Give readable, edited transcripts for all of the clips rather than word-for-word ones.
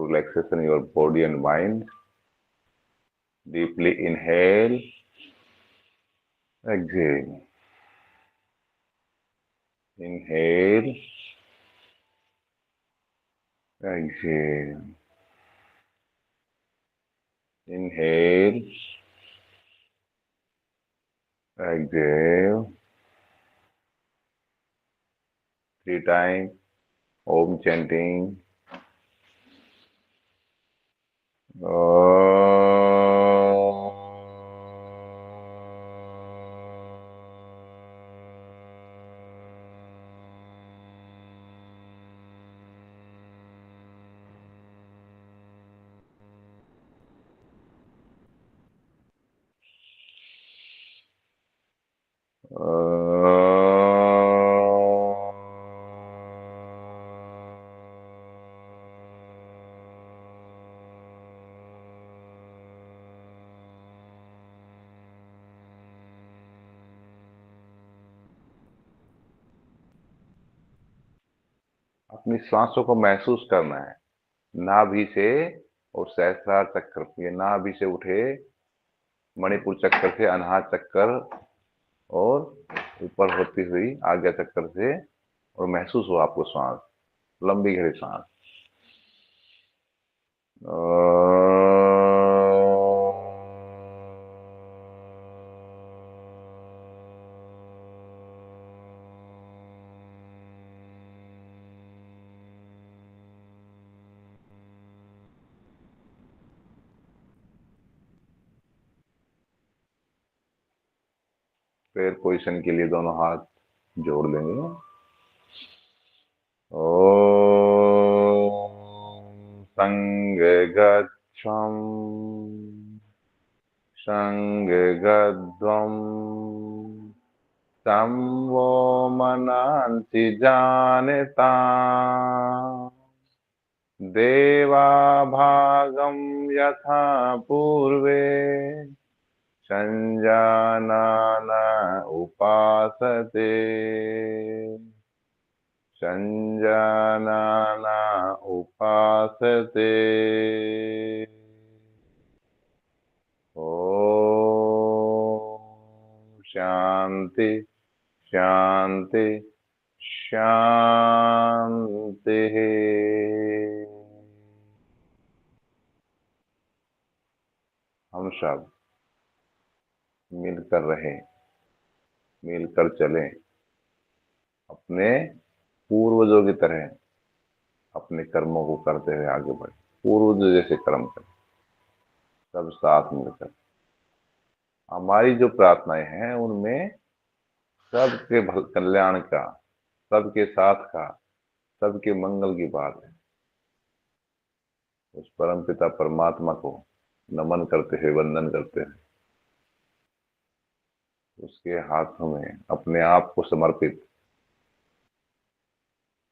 relaxation in your body and mind. Deeply inhale, exhale. Inhale, exhale. Inhale, exhale. 3 times. Om chanting. अपनी सांसों को महसूस करना है, नाभि से और सहस्त्रार चक्र, ये नाभि से उठे मणिपुर चक्र से अनाहत चक्र और ऊपर होती हुई आज्ञा चक्र से, और महसूस हो आपको सांस, लंबी गहरी सांस। प्रेयर पोजीशन के लिए दोनों हाथ जोड़ लेंगे। ओम संग गच्छम संग गद्वम तं वो मनांसि जानता देवा भागं यथा पूर्वे संजानान उपासते संजानान उपासते। ओम शांति शांति शांति। हम सब मिलकर रहें, मिलकर चलें, अपने पूर्वजों की तरह अपने कर्मों को करते हुए आगे बढ़े, पूर्वज जैसे कर्म करें, सब साथ मिलकर। हमारी जो प्रार्थनाएं हैं उनमें सबके कल्याण का, सबके साथ का, सबके मंगल की बात है। उस परम पिता परमात्मा को नमन करते हुए, वंदन करते हुए, उसके हाथों में अपने आप को समर्पित,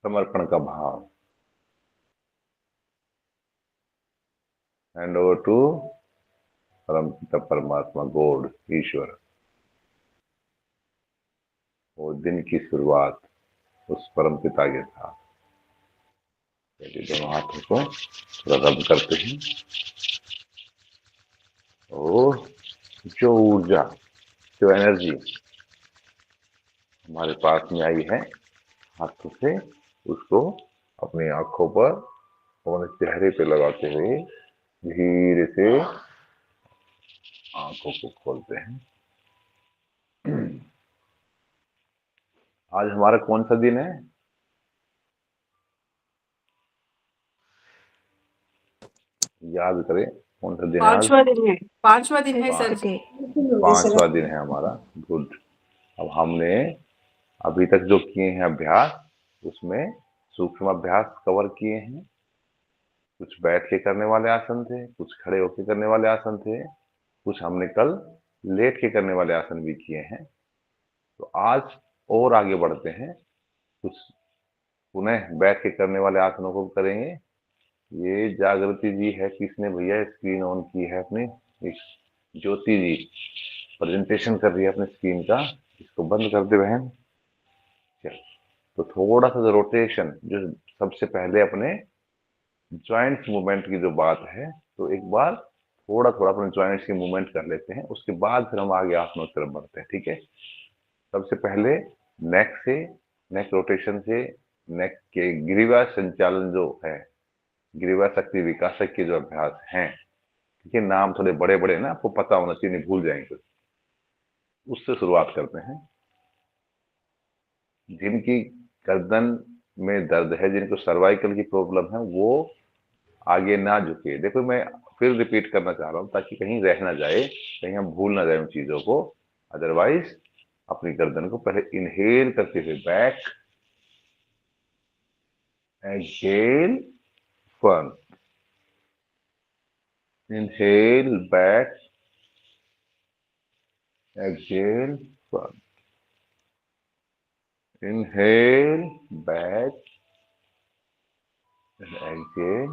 समर्पण का भाव। हैंड ओवर टू परम पिता परमात्मा, गॉड, ईश्वर। वो दिन की शुरुआत उस परम पिता के साथ। दोनों हाथों को थोड़ा रब करते हैं और जो ऊर्जा, जो एनर्जी हमारे पास में आई है हाथों से, उसको अपनी आंखों पर और चेहरे पे लगाते हुए धीरे से आंखों को खोलते हैं। आज हमारा कौन सा दिन है? याद करें, कौन सा दिन है आज? पांचवा दिन है, पांचवा दिन है सर के। पांचवा दिन है हमारा। गुड। अब हमने अभी तक जो किए हैं अभ्यास, उसमें सूक्ष्म अभ्यास कवर किए हैं। कुछ बैठ के करने वाले आसन थे, कुछ खड़े होके करने वाले आसन थे, कुछ हमने कल लेट के करने वाले आसन भी किए हैं। तो आज और आगे बढ़ते हैं, कुछ पुनः बैठ के करने वाले आसनों को करेंगे। ये जागृति जी है, किसने भैया स्क्रीन ऑन की है अपनी? ज्योति जी प्रेजेंटेशन कर रही है अपने स्क्रीन का, इसको बंद कर दे बहन। चल, तो थोड़ा सा रोटेशन, जो सबसे पहले अपने जॉइंट्स मूवमेंट की जो बात है, तो एक बार थोड़ा थोड़ा अपने जॉइंट्स की मूवमेंट कर लेते हैं, उसके बाद फिर हम आगे आसनों की तरफ बढ़ते हैं, ठीक है। सबसे पहले नेक से, नेक रोटेशन से, नेक के ग्रीवा संचालन जो है, ग्रीवा शक्ति विकासक के जो अभ्यास हैं, ठीक है, नाम थोड़े बड़े बड़े ना, आपको पता होना चाहिए, नहीं भूल जाएंगे। उससे शुरुआत करते हैं। जिनकी गर्दन में दर्द है, जिनको सर्वाइकल की प्रॉब्लम है, वो आगे ना झुके। देखो मैं फिर रिपीट करना चाह रहा हूँ ताकि कहीं रह ना जाए, कहीं हम भूल ना जाए उन चीजों को। अदरवाइज अपनी गर्दन को पहले इनहेल करते हुए back, exhale front, inhale back, exhale front, inhale back, exhale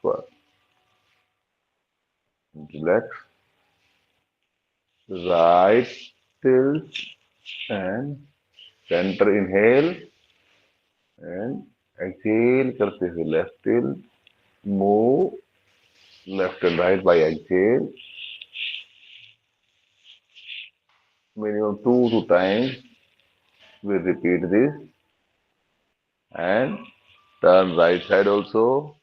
front. Relax, right tilt and center inhale and exhale करते हुए left tilt, move left and right by exhale, minimum 2 times we repeat this, and turn right side also,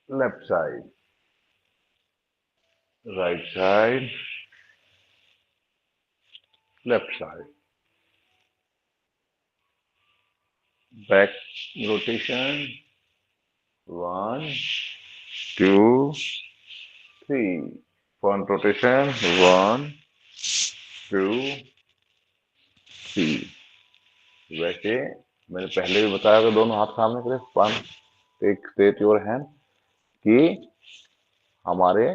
left side, right side, left side, back rotation, 1, 2, 3, front rotation, 1, 2, 3। वैसे मैंने पहले भी बताया कि दोनों हाथ सामने करें, one take straight your hand, कि हमारे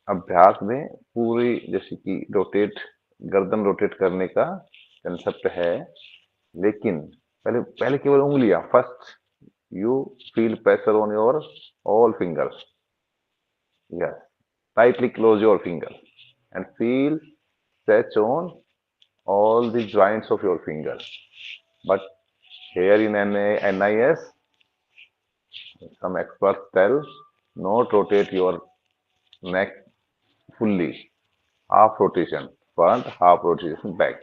अभ्यास में पूरी जैसे कि रोटेट, गर्दन रोटेट करने का कंसेप्ट है, लेकिन पहले पहले केवल उंगलियां, first you feel pressure on your all fingers, yes, tightly close your finger and feel stretch on all the joints of your finger. But here in NIS, some experts tell not rotate your neck fully, half rotation front, half rotation back.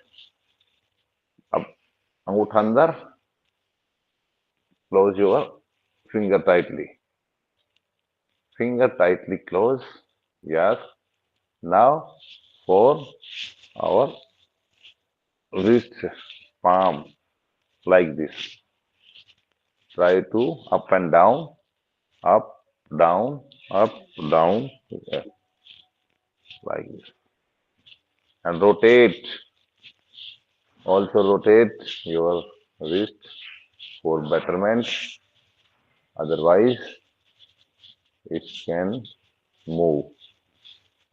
अब अंगूठा अंदर, close your finger tightly, finger tightly close, yes. Now for our wrist palm, like this, try to up and down, up, down, up, down, yes, like this, and rotate, also rotate your wrist for betterment, otherwise it can move।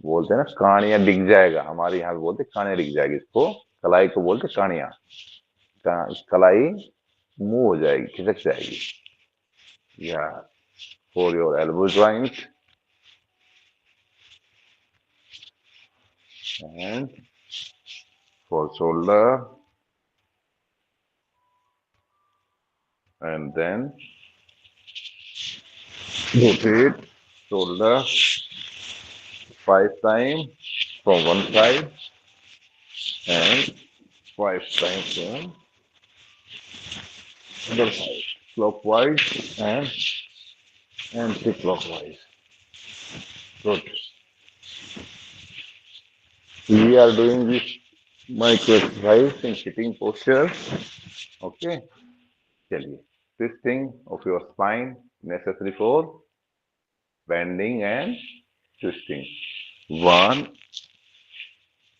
बोलते हैं ना कानिया दिख जाएगा, हमारे यहाँ भी बोलते कानिया दिख जाएगी, इसको कलाई को बोलते कानिया, कलाई मूव हो जाएगी, खिसक जाएगी। या for your elbow joint and for shoulder, and then rotate shoulder 5 times from one side and 5 times from other side, clockwise and anti-clockwise. Good. We are doing this micro exercise in sitting posture. Okay. चलिए, twisting of your spine necessary for bending and twisting. 1,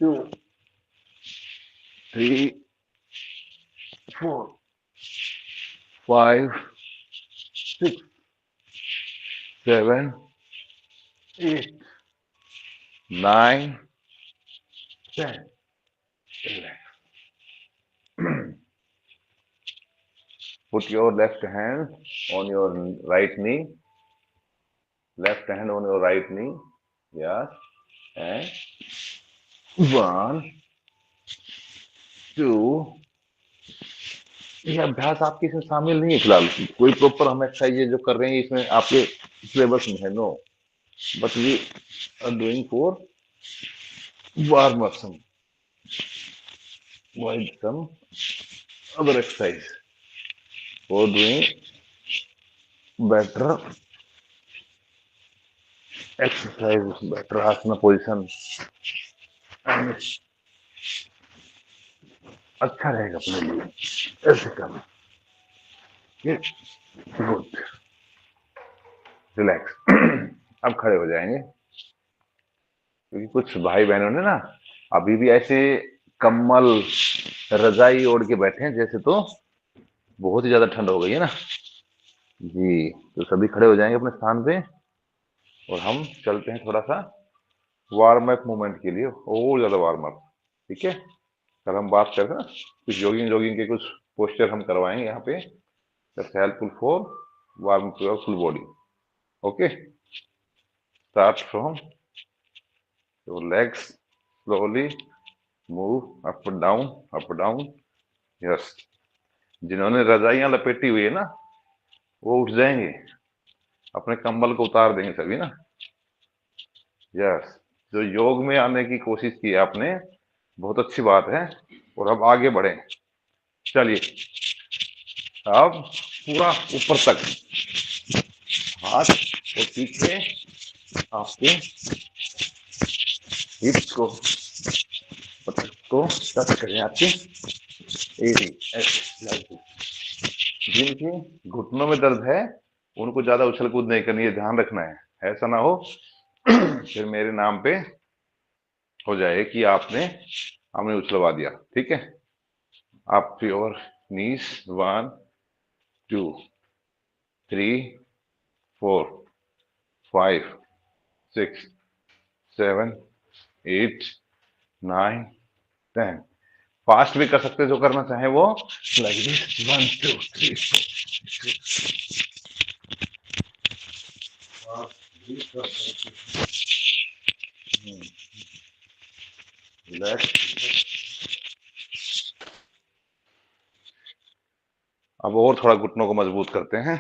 2, 3, 4, 5, 6, 7, 8, 9, 10, 11. Put your left hand on your right knee. Left hand on your right knee. Yes. And 1, 2, ये अभ्यास आपके इसमें शामिल नहीं है फिलहाल। कोई प्रॉपर हम एक्सरसाइज जो कर रहे हैं इसमें आपके सिलेबस में है, no, but we are doing for warm up some other exercise for doing better exercise, better asana position, and अच्छा रहेगा अपने लिए। ऐसे करना, गुड, रिलैक्स। अब खड़े हो जाएंगे, क्योंकि कुछ भाई बहनों ने ना अभी भी ऐसे कम्बल रजाई ओढ़ के बैठे हैं जैसे तो बहुत ही ज्यादा ठंड हो गई है ना जी। तो सभी खड़े हो जाएंगे अपने स्थान पे और हम चलते हैं थोड़ा सा वार्म अप मूवमेंट के लिए, और ज्यादा वार्म अप। ठीक है, कल हम बात करते हैं ना कुछ जॉगिंग जॉगिंग के कुछ पोस्चर हम करवाएंगे यहाँ पे, that's helpful for warm up your full body. Okay, start from your legs, slowly move up down up down. Yes, जिन्होंने रजाइयां लपेटी हुई है ना वो उठ जाएंगे, अपने कंबल को उतार देंगे सभी ना। यस, जो योग में आने की कोशिश की है आपने, बहुत अच्छी बात है, और अब आगे बढ़े। चलिए, अब पूरा ऊपर तक हाथ और पीछे आपके हिप्स को, पटक को टच करें आपके जिनके घुटनों में दर्द है उनको ज्यादा उछल कूद नहीं करनी है, ध्यान रखना है, ऐसा ना हो फिर मेरे नाम पे हो जाए कि हमने उछलवा दिया। ठीक है, अप योर नीज, 1 2 3 4 5 6 7 8 9 10। फास्ट भी कर सकते, जो करना चाहे वो, लाइक दिस, 1 2 3 अब और थोड़ा घुटनों को मजबूत करते हैं,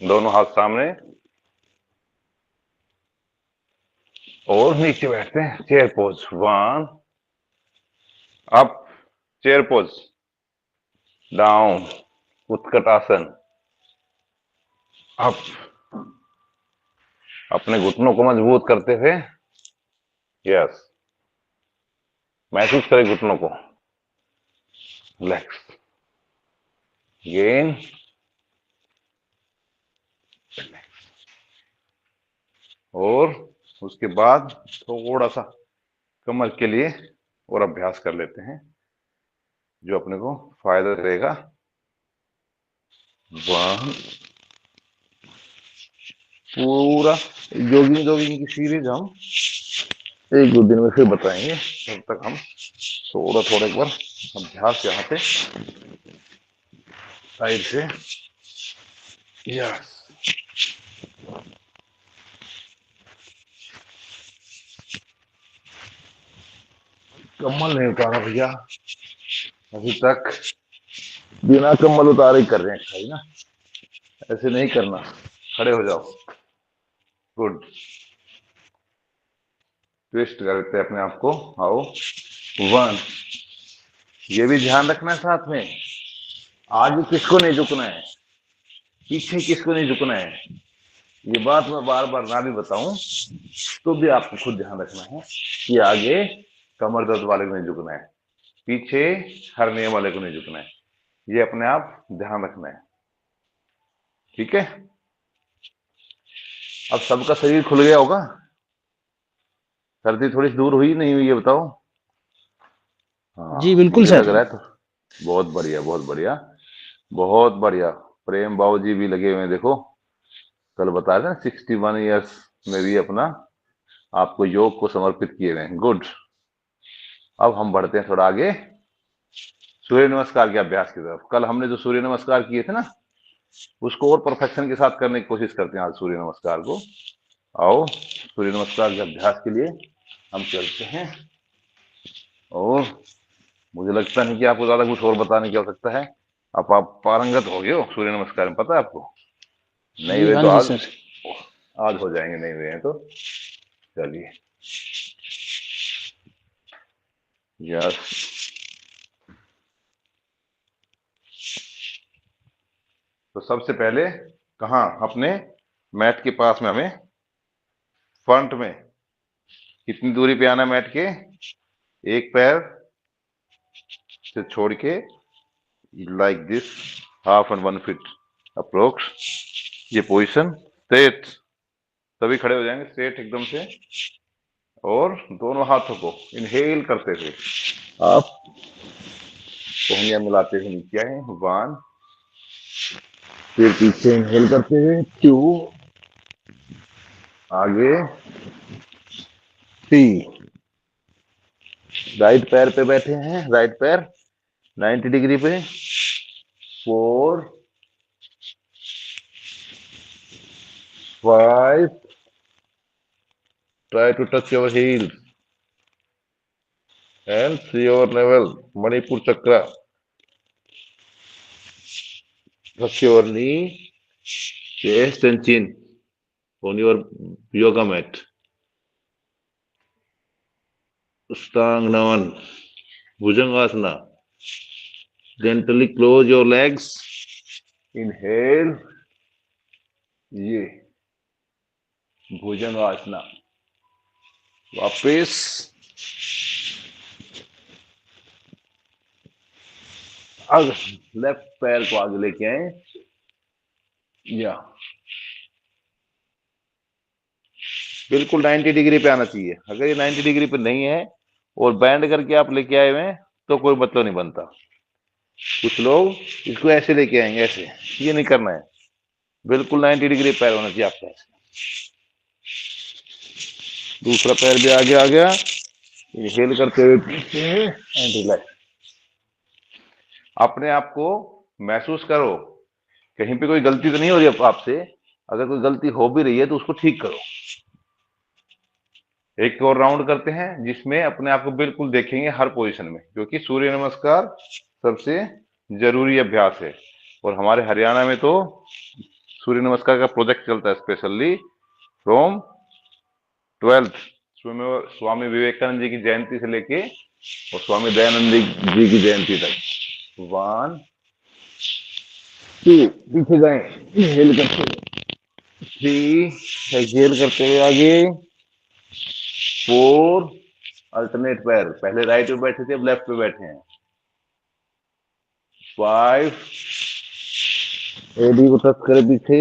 दोनों हाथ सामने और नीचे बैठते हैं, chair pose, 1 up, chair pose, down, Utkatasana, up, अपने घुटनों को मजबूत करते हुए। यस, महसूस करें घुटनों को, रिलैक्स, गेन, और उसके बाद थोड़ा सा कमर के लिए और अभ्यास कर लेते हैं जो अपने को फायदा देगा। 1, पूरा जॉगिंग जॉगिंग की सीरीज हम 1-2 दिन में फिर बताएंगे, तब तक हम थोड़ा थोड़ा एक बार अभ्यास यहाँ पे साइड से। यस, कम्बल नहीं उतारा भैया, अभी तक बिना कम्बल उतारे ही कर रहे हैं खाई ना, ऐसे नहीं करना, खड़े हो जाओ, गुड, ट्विस्ट करते हैं अपने आप को, आओ, 1, ये भी ध्यान रखना है साथ में, आगे किसको नहीं झुकना है, पीछे किसको नहीं झुकना है, ये बात मैं बार बार ना भी बताऊं तो भी आपको खुद ध्यान रखना है कि आगे कमर दर्द वाले को नहीं झुकना है, पीछे हरने वाले को नहीं झुकना है, ये अपने आप ध्यान रखना है। ठीक है, अब सबका शरीर खुल गया होगा, सर्दी थोड़ी सी दूर हुई नहीं हुई, ये बताओ। जी हाँ, बिल्कुल मुझे लग सर। रहा है तो बहुत बढ़िया, बहुत बढ़िया, बहुत बढ़िया। प्रेम बाबू जी भी लगे हुए हैं, देखो कल बता रहे 61 ईयर्स में भी अपना आपको योग को समर्पित किए हुए हैं, गुड। अब हम बढ़ते हैं थोड़ा आगे सूर्य नमस्कार के अभ्यास की तरफ। कल हमने जो सूर्य नमस्कार किए थे ना उसको और परफेक्शन के साथ करने की कोशिश करते हैं आज सूर्य नमस्कार को। आओ, सूर्य नमस्कार के अभ्यास के लिए हम चलते हैं, और मुझे लगता नहीं कि आपको ज्यादा कुछ और बताने की आवश्यकता है, अब आप पारंगत हो गए हो सूर्य नमस्कार में, पता है आपको? नहीं जी हुए हाँ तो जी आज सर। आज हो जाएंगे, नहीं हुए हैं तो चलिए। यस, तो सबसे पहले कहाँ, अपने मैट के पास में हमें फ्रंट में कितनी दूरी पे आना, मैट के एक पैर से छोड़ के like this, half and 1 feet approx, ये पोजीशन स्ट्रेट, तभी खड़े हो जाएंगे स्ट्रेट एकदम से। और दोनों हाथों को इनहेल करते हुए आप कोहनियां मिलाते हुए नीचे आए, 1, फिर पीछे इनहेल करते हुए 2, आगे 3, राइट पैर पे बैठे हैं, राइट पैर 90 डिग्री पे, 4, 5, try to touch your heels and see your navel, Manipur chakra, touch your knee, chest and chin on your yoga mat. Stang Naman, Bhujangasana. Gently close your legs. Inhale, ये भुजंगासना। वापिस अब left पैर को आगे लेके आए, या बिल्कुल 90 डिग्री पे आना चाहिए। अगर ये 90 डिग्री पे नहीं है और बैंड करके आप लेके आए हुए हैं तो कोई मतलब नहीं बनता। कुछ लोग इसको ऐसे लेके आएंगे, ऐसे, ये नहीं करना है, बिल्कुल 90 डिग्री पैर होना चाहिए आपका। ऐसे दूसरा पैर भी आगे आ गया, इनहेल करते हुए पीछे एंड रिलैक्स। अपने आप को महसूस करो, कहीं पे कोई गलती तो नहीं हो रही है आपसे। अगर कोई गलती हो भी रही है तो उसको ठीक करो। एक और राउंड करते हैं जिसमें अपने आप को बिल्कुल देखेंगे हर पोजीशन में, क्योंकि सूर्य नमस्कार सबसे जरूरी अभ्यास है। और हमारे हरियाणा में तो सूर्य नमस्कार का प्रोजेक्ट चलता है specially from 12th, Swami Vivekananda ji की जयंती से लेके और स्वामी दयानंद जी की जयंती तक। 1, 2, पीछे गए, इनहेल करते हुए 3, एक्सहेल करते हुए आगे 4, अल्टरनेट पैर, पहले राइट पे बैठे थे अब लेफ्ट पे बैठे हैं। 5, एडी को टच करे पीछे।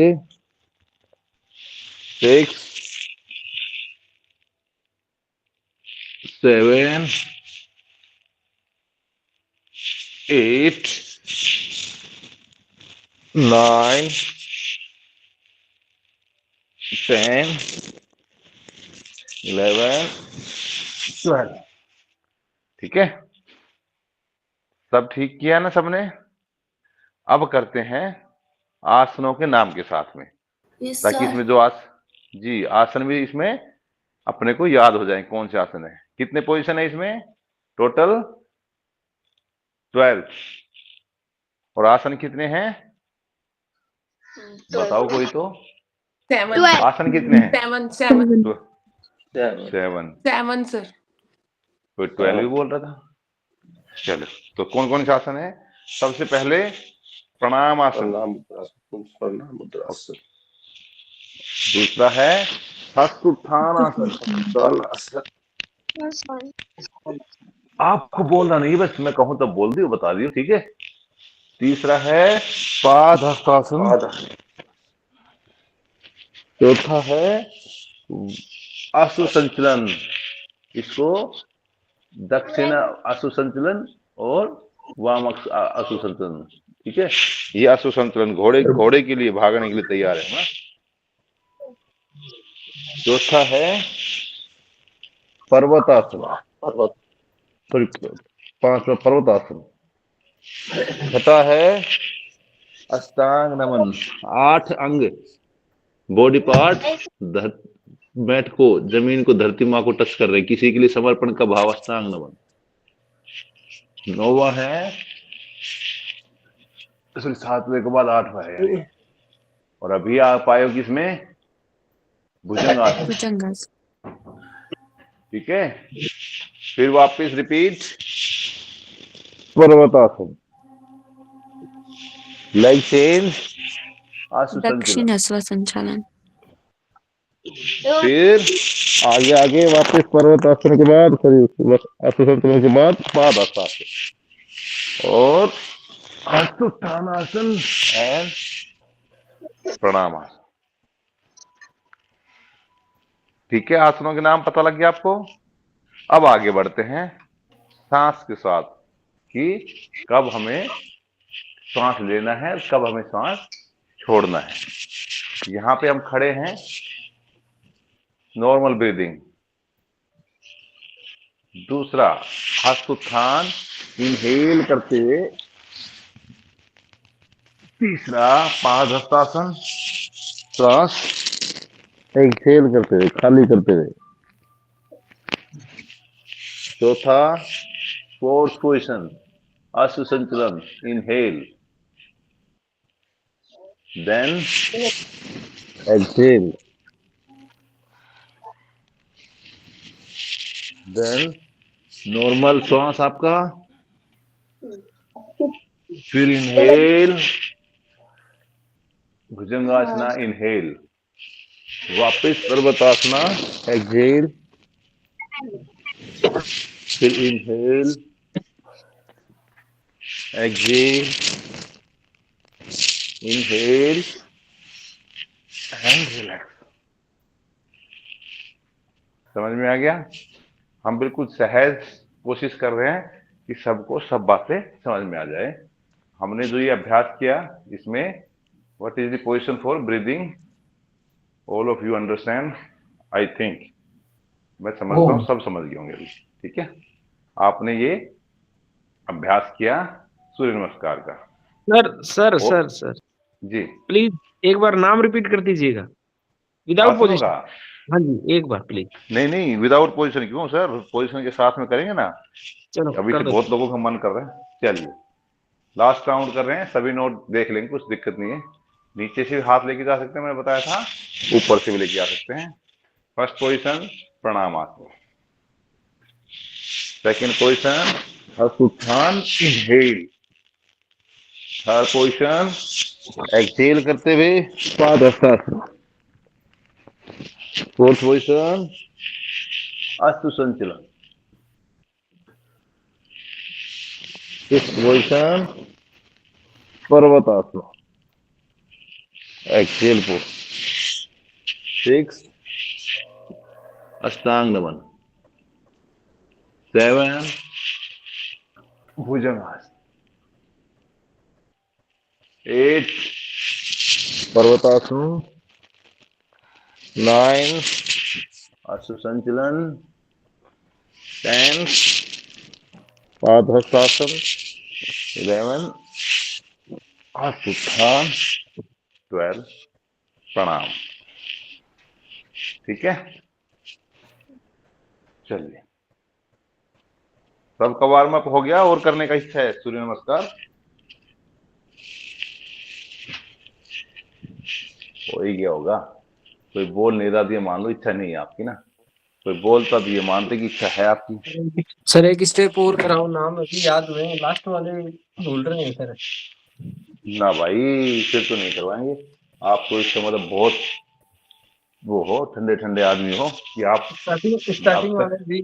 6, 7, 8, 9, 10, 11, 12। ठीक है, सब ठीक किया ना सबने? अब करते हैं आसनों के नाम के साथ में, ताकि इसमें जो जी आसन भी इसमें अपने को याद हो जाए कौन से आसन है। कितने पोजीशन है इसमें? टोटल 12। और आसन कितने हैं बताओ कोई तो? 7 आसन कितने हैं? 7 7 7। 7 सर। कोई 12 भी बोल रहा था। चलो, तो कौन कौन से आसन है? सबसे पहले प्रणाम आसन, दूसरा है हस्तुत्थान आसन। आपको बोलना नहीं, बस मैं कहूं तब बोल दियो, बता दियो, ठीक है। तीसरा है पाद हस्तासन। चौथा है आसु संचलन, इसको दक्षिण आसु संचलन और वाम आसु संचलन, ठीक है। ये आसु संचलन घोड़े के लिए भागने के लिए तैयार है ना। चौथा है पर्वतासन, सॉरी, पांचवा पर्वतासन। छठा है अष्टांग नमन, 8 अंग, बॉडी पार्ट मैट को, जमीन को, धरती माँ को टच कर रहे, किसी के लिए समर्पण का भाव, अष्टांग नमन। 9वां है इसलिए 7 बजे के बाद 8 बजे। और अभी आप आए हो किसमें? भुजंगासन। भुजंगासन। ठीक है, फिर वापस रिपीट पर्वतासन, लेग चेंज, दक्षिण आसुसंचलन। स्वसंचालन। फिर आगे आगे वापस पर्वतासन के बाद आसुसंचलन के बाद पादहस्तासन और अष्टोत्थानासन एंड प्रणामासन। ठीक है, आसनों के नाम पता लग गया आपको। अब आगे बढ़ते हैं सांस के साथ कि कब हमें सांस लेना है, कब हमें सांस छोड़ना है। यहां पे हम खड़े हैं, नॉर्मल ब्रीदिंग। दूसरा, हस्तोत्थान, इनहेल करते हुए। तीसरा, पादहस्तासन, सांस एक्सहेल करते हुए, खाली करते हुए। चौथा, फोर्थ पोजिशन, आसुसंचलन, inhale, then exhale, then normal श्वास आपका, फिर इनहेल, भुजंगासना, इनहेल, वापस पर्वतासना, एक्सहेल, फिर inhale, exhale, inhale and relax. समझ में आ गया? हम बिल्कुल सहज कोशिश कर रहे हैं कि सबको सब बातें समझ में आ जाए। हमने जो ये अभ्यास किया, इसमें what is the position for breathing, all of you understand, I think. मैं समझता हूँ सब समझ गए होंगे अभी। ठीक है, आपने ये अभ्यास किया सूर्य नमस्कार का। सर ओ, सर सर जी, प्लीज एक बार नाम रिपीट कर दीजिएगा विदाउट आसनों पोजीशन। का। हाँ जी, एक बार प्लीज। नहीं नहीं, विदाउट पोजीशन क्यों सर, पोजीशन के साथ में करेंगे ना। चलो अभी कर से दो। बहुत लोगों का मन कर रहा है। चलिए, लास्ट राउंड कर रहे हैं, सभी नोट देख लेंगे, कुछ दिक्कत नहीं है। नीचे से भी हाथ लेके जा सकते हैं, मैंने बताया था, ऊपर से भी लेके जा सकते हैं। फर्स्ट पोजीशन प्रणामासन, सेकंड पोजीशन हस्तोत्थान, इनहेल, थर्ड पोजीशन एक्सहेल करते हुए पादहस्तासन, फोर्थ पोजीशन अष्टसंचलन, फिफ्थ पोजीशन पर्वतासन, एक्सहेल पोज, सिक्स अष्टांग नमन, 7 भुजंगासन, 8 पर्वतासन, 9 अष्टसंचलन, 10 पादहस्तासन, 11 अष्टोत्थान, 12 प्रणाम। ठीक है, चलिए, सबका वार्म अप हो गया और करने का इच्छा है सूर्य नमस्कार? हो ही गया होगा। कोई बोल नहीं रहा तो ये मान लो इच्छा नहीं है आपकी ना। कोई बोलता तो ये मानते कि इच्छा है आपकी। सर एक स्टेप और कराओ, नाम अभी याद हुए, लास्ट वाले भूल रहे हैं सर। ना भाई, फिर तो नहीं करवाएंगे। आप तो इसका मतलब बहुत वो हो, ठंडे ठंडे आदमी हो कि आप स्टार्टिंग वाले भी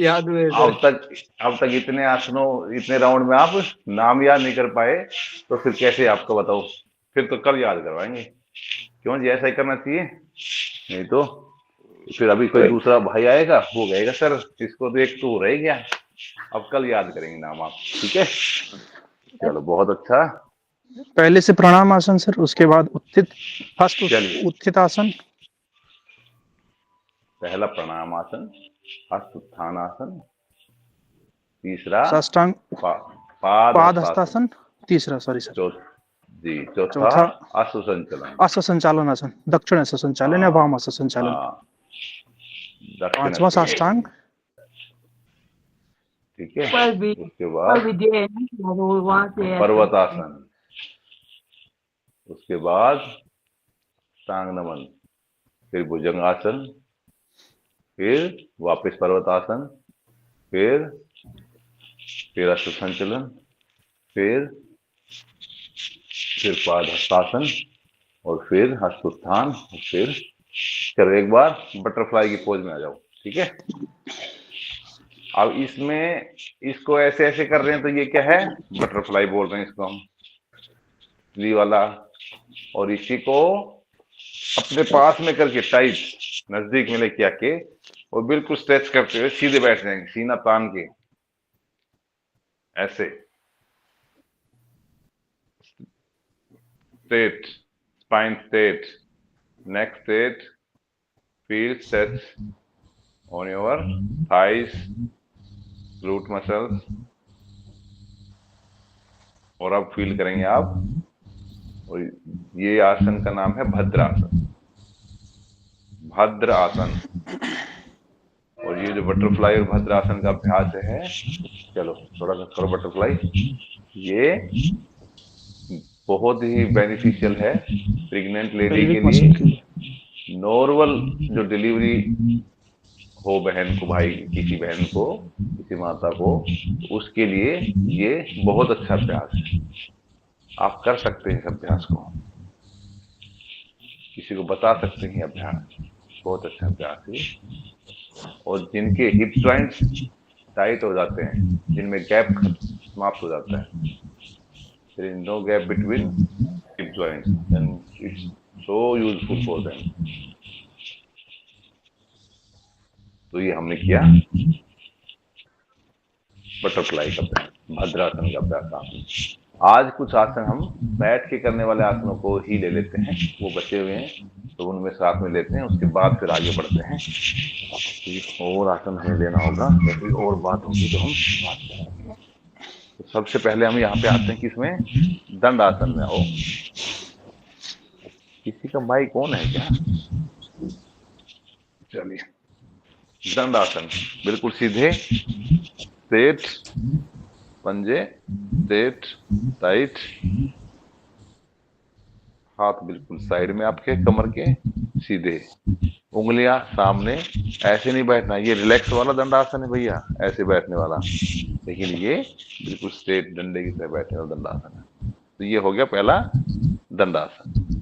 याद हुए सर। अब तक इतने आसनों, इतने राउंड में आप नाम याद नहीं कर पाए, तो फिर कैसे आपको बताओ? फिर तो कल याद करवाएंगे। क्यों जी, ऐसा ही करना चाहिए, नहीं तो फिर अभी कोई दूसरा भाई आएगा, वो कहेगा सर इसको तो एक तो रह गया। अब कल याद करेंगे नाम आप। ठीक है, चलो बहुत अच्छा। पहले से प्रणाम आसन सर, उसके बाद उत्थित, फर्स्ट उत्थित आसन। पहला प्रणाम आसन, हस्तोत्थान आसन, तीसरा साष्टांग पादहस्तासन, तीसरा सॉरी सर, जी चौथा अश्वसंचालन, अश्वसंचालन आसन, दक्षिण अश्वसंचालन या वाम अश्वसंचालन। पांचवा साष्टांग। ठीक है, उसके बाद पर्वतासन, उसके बाद टांग नमन, फिर भुजंगासन, फिर वापस पर्वतासन, फिर अश्व संचलन, फिर पाद हस्तासन, और फिर हस्तोत्थान, और फिर चलो एक बार बटरफ्लाई की पोज में आ जाओ। ठीक है, अब इसमें इसको ऐसे ऐसे कर रहे हैं तो ये क्या है, बटरफ्लाई बोल रहे हैं इसको हम, ली वाला। और इसी को अपने पास में करके टाइट नजदीक में लेके आके और बिल्कुल स्ट्रेच करते हुए सीधे बैठ जाएंगे, सीना तान के ऐसे, straight, spine straight, neck straight, feet stretch on your thighs, glute muscles। और अब फील करेंगे आप, और ये आसन का नाम है भद्रासन, भद्र आसन। और ये जो बटरफ्लाई और भद्रासन का अभ्यास है, चलो थोड़ा सा करो बटरफ्लाई, ये बहुत ही बेनिफिशियल है प्रेग्नेंट लेडी के लिए। नॉर्मल जो डिलीवरी हो बहन को, भाई किसी बहन को, किसी माता को, उसके लिए ये बहुत अच्छा अभ्यास है। आप कर सकते हैं इस अभ्यास को, किसी को बता सकते हैं अभ्यास, बहुत अच्छा अभ्यास है। और जिनके हिप जॉइंट्स टाइट हो जाते हैं, जिनमें गैप समाप्त हो जाता है, there is no gap between hip joints, and it's so useful for them। तो ये हमने किया बटरफ्लाई का अभ्यास, भद्रासन का अभ्यास। आपने आज कुछ आसन हम बैठ के करने वाले आसनों को ही ले लेते हैं, वो बचे हुए हैं तो उनमें साथ में लेते हैं, उसके बाद फिर आगे बढ़ते हैं। और आसन हमें लेना होगा, कोई और बात होगी तो हम बात करेंगे। तो सबसे पहले हम यहाँ पे आते हैं किसमें, दंड आसन में। आओ, किसी का माइक कौन है क्या? चलिए, दंड आसन, बिल्कुल सीधे, स्ट्रेट, पंजे स्ट्रेट टाइट, हाथ बिल्कुल साइड में आपके कमर के सीधे, उंगलियां सामने। ऐसे नहीं बैठना, ये रिलैक्स वाला दंडासन है भैया, ऐसे बैठने वाला, लेकिन ये बिल्कुल स्ट्रेट डंडे की तरह बैठने वाला दंडासन है। तो ये हो गया पहला दंडासन।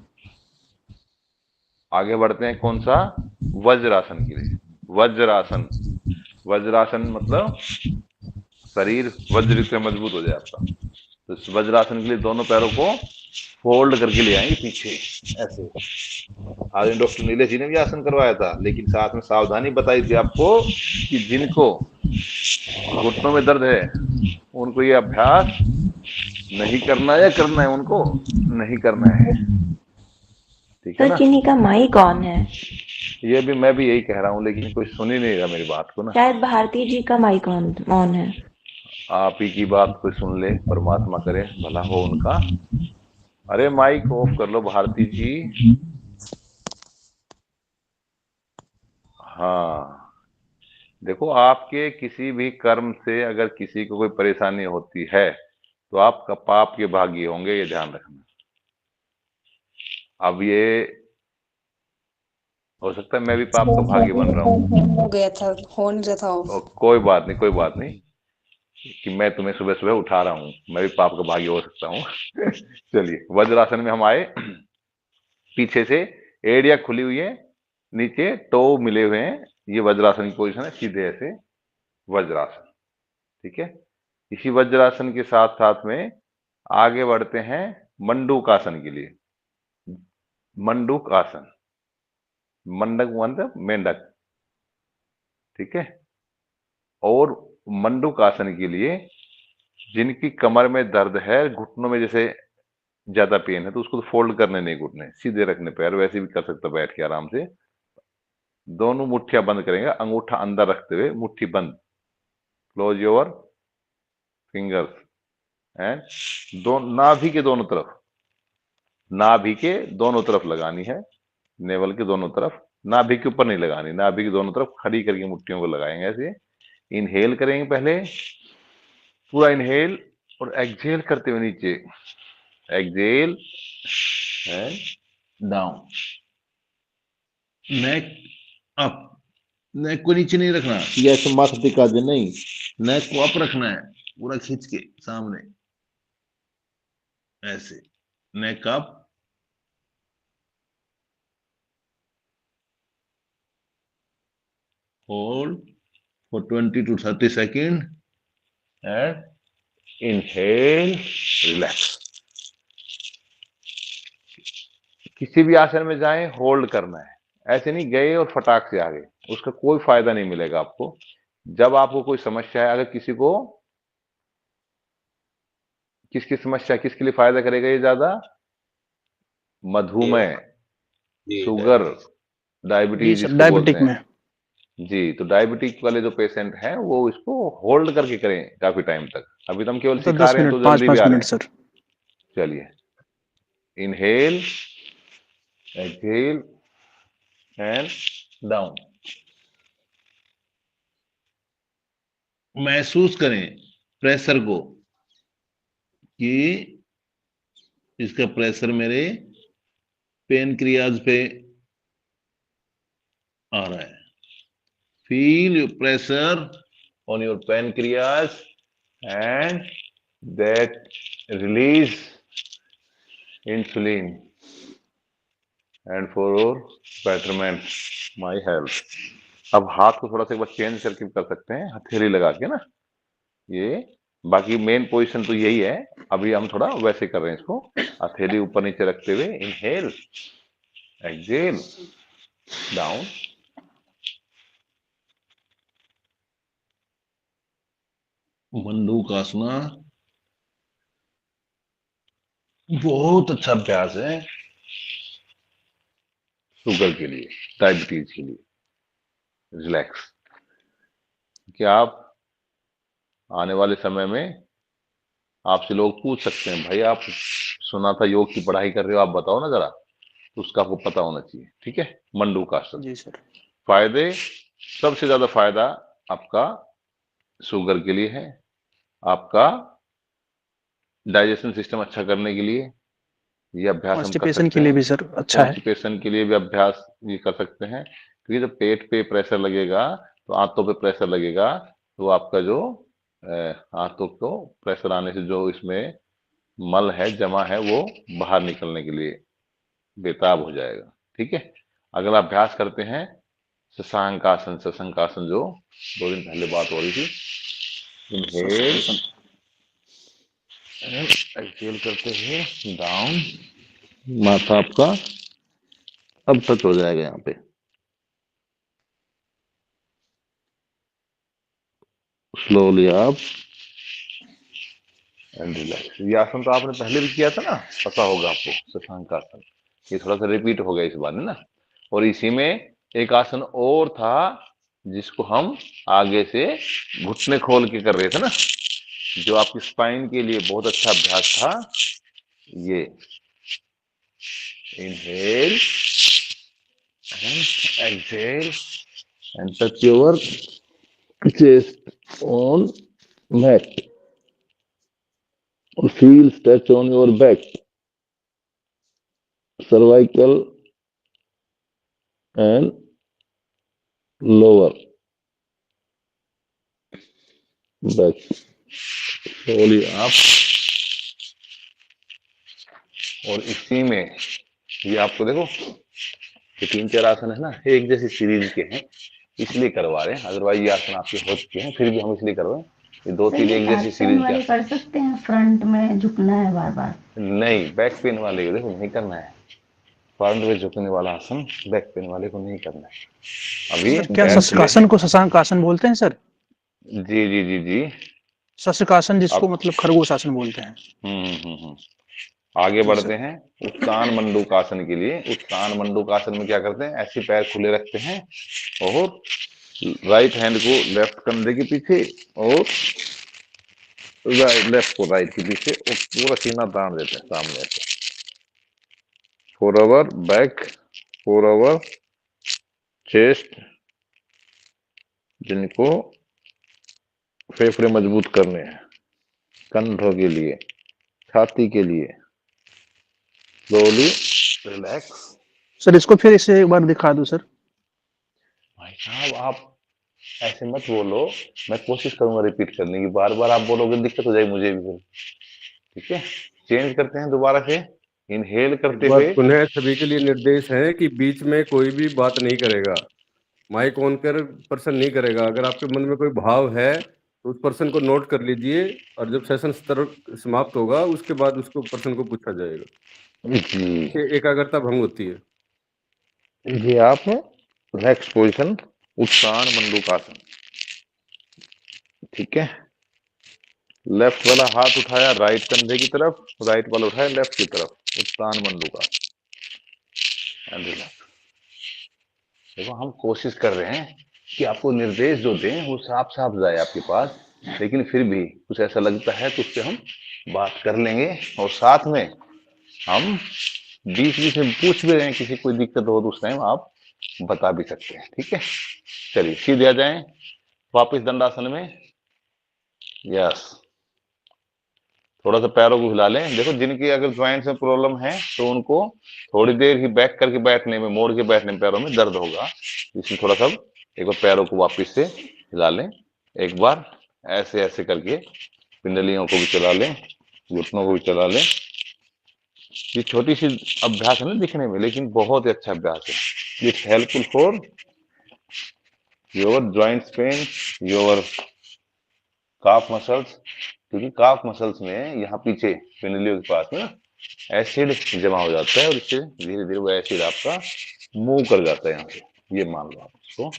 आगे बढ़ते हैं कौन सा, वज्रासन के लिए। वज्रासन, वज्रासन मतलब शरीर वज्र से मजबूत हो जाए आपका। तो इस वज्रासन के लिए दोनों पैरों को फोल्ड करके ले आएंगे पीछे ऐसे। आज डॉक्टर नीलेश जी ने भी आसन करवाया था, लेकिन साथ में सावधानी बताई थी आपको कि जिनको घुटनों में दर्द है उनको ये अभ्यास नहीं करना, या करना है उनको नहीं करना है। ठीक है ना? किन्हीं का माइक ऑन है। ये भी मैं भी यही कह रहा हूँ, लेकिन कोई सुन ही नहीं रहा मेरी बात को ना। शायद भारती जी का माइक ऑन है। आप ही की बात कोई सुन ले, परमात्मा करे भला हो उनका। अरे माइक ऑफ कर लो भारती जी। हाँ, देखो, आपके किसी भी कर्म से अगर किसी को कोई परेशानी होती है तो आप पाप के भागी होंगे, ये ध्यान रखना। अब ये हो सकता है मैं भी पाप का भागी बन रहा हूँ, हो गया था, हो नहीं रहा था। कोई बात नहीं, कोई बात नहीं कि मैं तुम्हें सुबह सुबह उठा रहा हूँ, मैं भी पाप का भागी हो सकता हूँ। चलिए, वज्रासन में हम आए, पीछे से एड़ियां खुली हुई है, नीचे टो मिले हुए हैं, ये वज्रासन की पोजीशन है, सीधे ऐसे वज्रासन। ठीक है, इसी वज्रासन के साथ साथ में आगे बढ़ते हैं मंडूक आसन के लिए। मंडूक आसन, मंडक मतलब मेंढक, ठीक है। और मंडूक आसन के लिए जिनकी कमर में दर्द है, घुटनों में जैसे ज्यादा पेन है, तो उसको तो फोल्ड करने नहीं, घुटने सीधे रखने, पैर वैसे भी कर सकता बैठ के आराम से। दोनों मुट्ठियां बंद करेंगे, अंगूठा अंदर रखते हुए मुट्ठी बंद, क्लोज योर फिंगर्स एंड नाभि के दोनों तरफ, नाभि के दोनों तरफ लगानी है, नेवल के दोनों तरफ, नाभि के ऊपर नहीं लगानी, नाभि के दोनों तरफ खड़ी करके मुट्ठियों को लगाएंगे ऐसे। इनहेल करेंगे पहले, पूरा इनहेल, और एक्सहेल करते हुए नीचे, exhale and down, neck up, neck को नीचे नहीं रखना ये ऐसे माथा टिका दे, नहीं, नेक को अप रखना है, पूरा खींच के सामने, ऐसे neck up, hold for 20 to 30 seconds and inhale, relax. किसी भी आसन में जाएं, होल्ड करना है, ऐसे नहीं गए और फटाक से आ गए, उसका कोई फायदा नहीं मिलेगा आपको। जब आपको कोई समस्या है, अगर किसी को किसकी समस्या, किसके लिए फायदा करेगा ये ज्यादा? मधुमेह, शुगर, जी डायबिटीज सर, जिसको बोलते डायबिटिक हैं। में। जी, तो डायबिटिक वाले जो पेशेंट हैं वो इसको होल्ड करके करें काफी टाइम तक। अभी तो हम केवल तो सिखा 10 रहे हैं मिनट, तो पाँच जल्दी भी पाँच आ रहे मिनट हैं। सर। चलिए, इनहेल, एक्सहेल एंड डाउन। महसूस करें प्रेशर को, कि इसका प्रेशर मेरे पेनक्रियाज पे आ रहा है। Feel your pressure on your pancreas and that release insulin and for betterment my health। अब हाथ को थोड़ा सा एक बार चेंज करके कर सकते हैं, हथेली लगा के ना, ये बाकी मेन पोजीशन तो यही है। अभी हम थोड़ा वैसे कर रहे हैं इसको, हथेली ऊपर नीचे रखते हुए, इनहेल, एक्सहेल, डाउन, मंडूकासना बहुत अच्छा अभ्यास है शुगर के लिए, डायबिटीज के लिए। रिलैक्स। क्या आप आने वाले समय में आपसे लोग पूछ सकते हैं, भाई आप सुना था योग की पढ़ाई कर रहे हो, आप बताओ ना जरा, तो उसका आपको पता होना चाहिए। ठीक है, मंडूकासन। जी सर। फायदे, सबसे ज्यादा फायदा आपका शुगर के लिए है, आपका डाइजेशन सिस्टम अच्छा करने के लिए ये अभ्यास हम कर कॉन्स्टिपेशन सकते के लिए हैं। भी सर अच्छा है। कॉन्स्टिपेशन के लिए भी अभ्यास ये कर सकते हैं, क्योंकि जब पेट पे प्रेशर लगेगा तो आंतों पे प्रेशर लगेगा, तो आपका जो आंतों को प्रेशर आने से जो इसमें मल है, जमा है, वो बाहर निकलने के लिए बेताब हो जाएगा। ठीक है, अगला अभ्यास करते हैं शशांकासन। शशांकासन जो 2 दिन पहले बात हो रही थी। इनहेल, एक्सहेल करते हुए डाउन, माथा आपका अब टच हो जाएगा यहाँ पे। स्लोली आप एंड रिलैक्स। ये आसन तो आपने पहले भी किया था ना, पता होगा आपको, शशांकासन। ये थोड़ा सा रिपीट हो गया इस बार है ना। और इसी में एक आसन और था जिसको हम आगे से घुटने खोल के कर रहे थे ना, जो आपकी स्पाइन के लिए बहुत अच्छा अभ्यास था। ये inhale and exhale and touch your chest on mat, feel stretch on your back, cervical and lower back। slowly up। और इसी में ये आपको देखो, ये 3-4 आसन है ना, एक जैसी सीरीज के हैं, इसलिए करवा रहे हैं। अदरवाइज ये आसन आपके हो चुके हैं, फिर भी हम इसलिए करवाए। ये 2-3 एक जैसी सीरीज के वाले कर सकते हैं, फ्रंट में झुकना है बार बार। नहीं, बैक पेन वाले को देखो नहीं करना है। फ्रंट में झुकने वाला आसन बैक पेन वाले को नहीं करना है। अभी सर क्या बैठ ले। शस्त्रकासन को शशांकासन बोलते हैं सर? जी जी जी जी। शस्त्रकासन जिसको अब मतलब खरगोश आसन बोलते हैं। हम्म। आगे जी बढ़ते सर। हैं उत्तान मंडूकासन के लिए। उत्तान मंडूकासन में क्या करते हैं, ऐसे पैर खुले रखते हैं और राइट हैंड को लेफ्ट कंधे के पीछे और लेफ्ट को राइट के पीछे और पूरा सीना तान देते हैं सामने ऐसे। 4 ओवर बैक, 4 ओवर चेस्ट, जिनको फेफड़े मजबूत करने हैं, कंधों के लिए, छाती के लिए। Slowly relax. सर इसको फिर इसे एक बार दिखा दूं सर। भाई साहब आप ऐसे मत बोलो, मैं कोशिश करूंगा रिपीट करने की, बार बार आप बोलोगे दिक्कत हो जाएगी मुझे भी फिर। ठीक है, चेंज करते हैं दोबारा से, इनहेल एक करते बार हुए। पुनः सभी के लिए निर्देश है कि बीच में कोई भी बात नहीं करेगा, माइक ऑन कर पर्सन नहीं करेगा। अगर आपके मन में कोई भाव है तो उस पर्सन को नोट कर लीजिए, और जब सेशन समाप्त होगा उसके बाद उसको पर्सन को पूछा जाएगा। जी इससे एकाग्रता भंग होती है। ये आप नेक्स्ट पोजीशन उत्तान मंडूकासन। ठीक है, लेफ्ट वाला हाथ उठाया राइट कंधे की तरफ, राइट वाला उठाया लेफ्ट की तरफ, उत्तान मंडूकासन एंड रिलैक्स। देखो हम कोशिश कर रहे हैं कि आपको निर्देश जो दें वो साफ साफ जाए आपके पास, लेकिन फिर भी कुछ ऐसा लगता है तो उससे हम बात कर लेंगे, और साथ में हम बीच बीच में पूछ भी रहे हैं, किसी कोई दिक्कत हो तो उस टाइम आप बता भी सकते हैं। ठीक है, चलिए सीधे आ जाएं वापिस दंडासन में। यस, थोड़ा सा पैरों को हिला लें। देखो जिनकी अगर ज्वाइंट्स में प्रॉब्लम है तो उनको थोड़ी देर ही बैक करके बैठने में, मोड़ के बैठने में पैरों में दर्द होगा, इसलिए थोड़ा सा एक बार पैरों को वापस से हिला लें। एक बार ऐसे ऐसे करके पिंडलियों को भी चला लें, घुटनों को भी चला लें। ये छोटी सी अभ्यास है ना दिखने में, लेकिन बहुत ही अच्छा अभ्यास है। It's helpful for your joints pain, your calf muscles, क्योंकि काफ मसल्स में यहाँ पीछे पिंडलियों के पास में एसिड जमा हो जाता है, और इससे धीरे धीरे वो एसिड आपका मूव कर जाता है यहाँ से, ये मान लो आप उसको।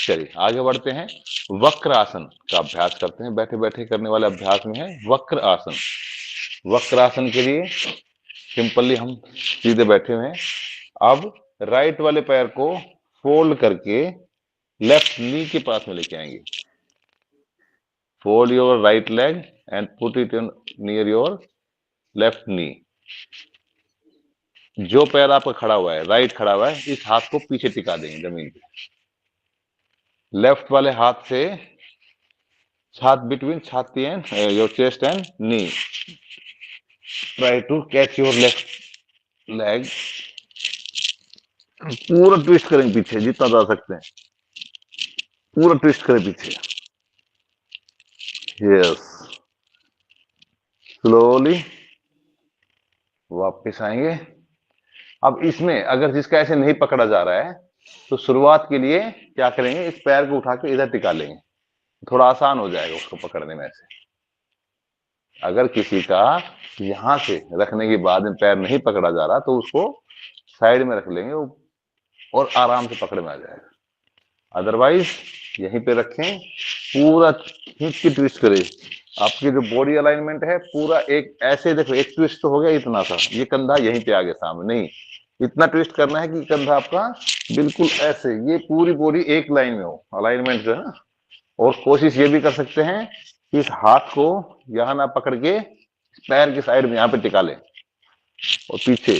चलिए आगे बढ़ते हैं, वक्र आसन का अभ्यास करते हैं। बैठे बैठे करने वाले अभ्यास में है वक्र आसन। वक्र आसन के लिए सिंपली हम सीधे बैठे हुए हैं। अब राइट वाले पैर को फोल्ड करके लेफ्ट नी के पास में लेके आएंगे। Fold your right leg and put it near your left knee. जो पैर आपका खड़ा हुआ है, राइट खड़ा हुआ है, इस हाथ को पीछे टिका देंगे जमीन पे। लेफ्ट वाले हाथ से बिटवीन छाती and your chest and knee, try to catch your left leg. पूरा ट्विस्ट करेंगे पीछे जितना जा सकते हैं, पूरा ट्विस्ट करें पीछे। यस, स्लोली वापस आएंगे। अब इसमें अगर जिसका ऐसे नहीं पकड़ा जा रहा है तो शुरुआत के लिए क्या करेंगे, इस पैर को उठा के इधर टिका लेंगे, थोड़ा आसान हो जाएगा उसको पकड़ने में। ऐसे अगर किसी का यहां से रखने के बाद में पैर नहीं पकड़ा जा रहा तो उसको साइड में रख लेंगे और आराम से पकड़ में आ जाएगा। अदरवाइज यहीं पे रखें, पूरा खींच के ट्विस्ट करें। आपकी जो बॉडी अलाइनमेंट है पूरा एक ऐसे, देखो एक ट्विस्ट तो हो गया इतना सा, ये कंधा यहीं पे आ गया सामने, नहीं इतना ट्विस्ट करना है कि कंधा आपका बिल्कुल ऐसे, ये पूरी बॉडी एक लाइन में हो, अलाइनमेंट जो है ना। और कोशिश ये भी कर सकते हैं कि इस हाथ को यहां ना पकड़ के पैर की साइड में यहां पे टिका लें और पीछे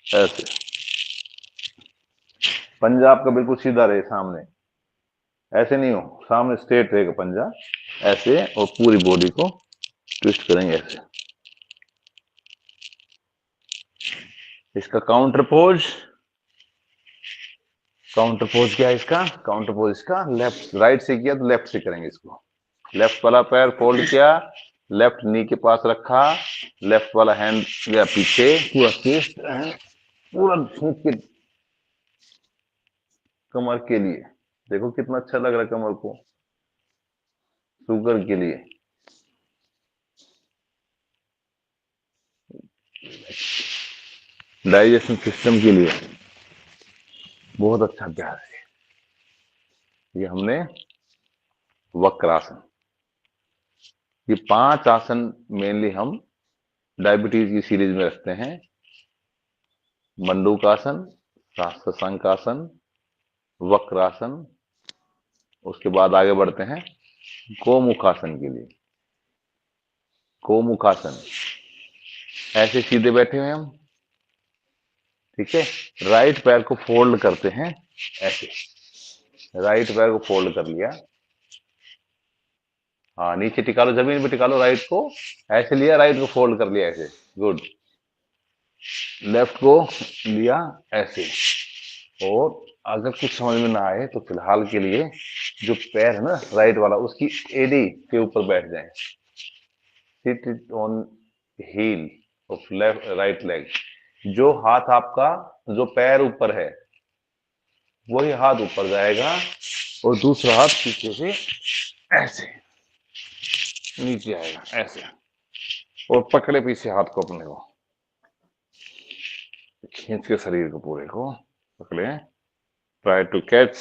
ऐसे, पंजा आपका बिल्कुल सीधा रहे सामने, ऐसे नहीं हो, सामने स्ट्रेट रहेगा पंजा ऐसे, और पूरी बॉडी को ट्विस्ट करेंगे ऐसे। इसका काउंटर पोज, काउंटर पोज क्या है इसका, काउंटर पोज इसका लेफ्ट, राइट से किया तो लेफ्ट से करेंगे इसको। लेफ्ट वाला पैर फोल्ड किया, लेफ्ट नी के पास रखा, लेफ्ट वाला हैंड गया पीछे, पूरा चेस्ट पूरा खींच के कमर के लिए। देखो कितना अच्छा लग रहा है कमर को, शुगर के लिए। डाइजेशन सिस्टम के लिए बहुत अच्छा अभ्यास है ये। हमने वक्रासन, ये 5 आसन मेनली हम डायबिटीज की सीरीज में रखते हैं। मंडूकासन, शशांकासन, वक्रासन, उसके बाद आगे बढ़ते हैं गोमुखासन के लिए। गोमुखासन, ऐसे सीधे बैठे हुए हम, ठीक है, राइट पैर को फोल्ड करते हैं ऐसे, राइट पैर को फोल्ड कर लिया, हाँ नीचे टिका लो, जमीन पे टिका लो राइट को, ऐसे लिया, राइट को फोल्ड कर लिया ऐसे, गुड। लेफ्ट को लिया ऐसे, और अगर कुछ समझ में ना आए तो फिलहाल के लिए जो पैर है ना राइट वाला, उसकी एडी के ऊपर बैठ जाए। Sit it on heel of left right leg. जो हाथ आपका, जो पैर ऊपर है वही हाथ ऊपर जाएगा, और दूसरा हाथ पीछे से ऐसे नीचे आएगा ऐसे, और पकड़े पीछे हाथ को अपने को, खींच के शरीर को पूरे को पकड़े। Try to catch,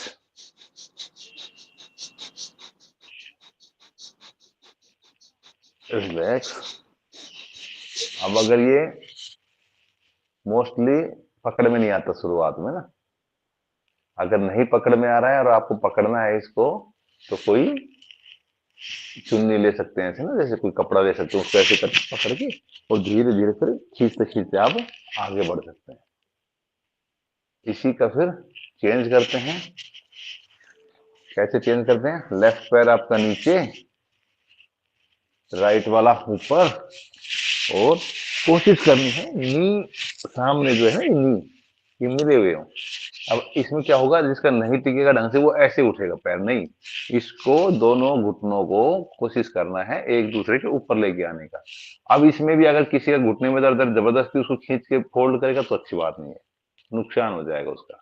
relax. अब अगर ये मोस्टली पकड़ में नहीं आता शुरुआत में ना, अगर नहीं पकड़ में आ रहा है और आपको पकड़ना है इसको, तो कोई चुन्नी ले सकते हैं ऐसे ना, जैसे कोई कपड़ा ले सकते हैं, उसको ऐसे कर पकड़ के और धीरे धीरे फिर खींचते खींचते आप आगे बढ़ सकते हैं। इसी का फिर चेंज करते हैं। कैसे चेंज करते हैं? लेफ्ट पैर आपका नीचे, राइट वाला ऊपर, और कोशिश करनी है नी सामने जो है ना, नी ये मिले हुए हों। अब इसमें क्या होगा, जिसका नहीं टिकेगा ढंग से वो ऐसे उठेगा पैर, नहीं, इसको दोनों घुटनों को कोशिश करना है एक दूसरे के ऊपर लेके आने का। अब इसमें भी अगर किसी का घुटने में दर्द है, जबरदस्ती उसको खींच के फोल्ड करेगा तो अच्छी बात नहीं है, नुकसान हो जाएगा उसका।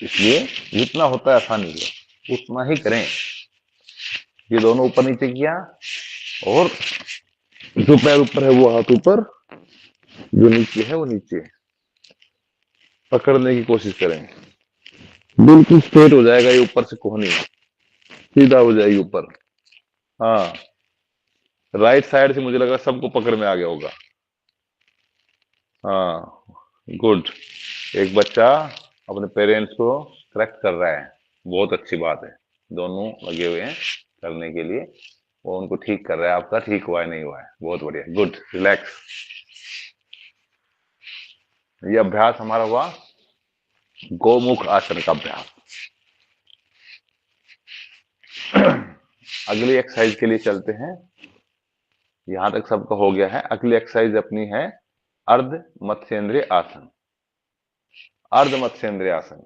इसलिए जितना होता है आसानी से उतना ही करें। ये दोनों ऊपर नीचे किया, और जो पैर ऊपर है वो हाथ ऊपर, जो नीचे है वो नीचे, पकड़ने की कोशिश करें। बिल्कुल स्ट्रेट हो जाएगा ये, ऊपर से कोहनी सीधा हो जाएगी ऊपर। हाँ, राइट साइड से मुझे लगा सबको पकड़ में आ गया होगा। हाँ, गुड। एक बच्चा अपने पेरेंट्स को करेक्ट कर रहा है, बहुत अच्छी बात है। दोनों लगे हुए हैं करने के लिए, वो उनको ठीक कर रहा है। आपका ठीक हुआ है नहीं हुआ है, बहुत बढ़िया, गुड। रिलैक्स। ये अभ्यास हमारा हुआ गोमुख आसन का अभ्यास। अगली एक्सरसाइज के लिए चलते हैं। यहां तक सबका हो गया है। अगली एक्सरसाइज अपनी है अर्ध मत्स्येंद्रीय आसन। अर्ध मत्स्येंद्रीय आसन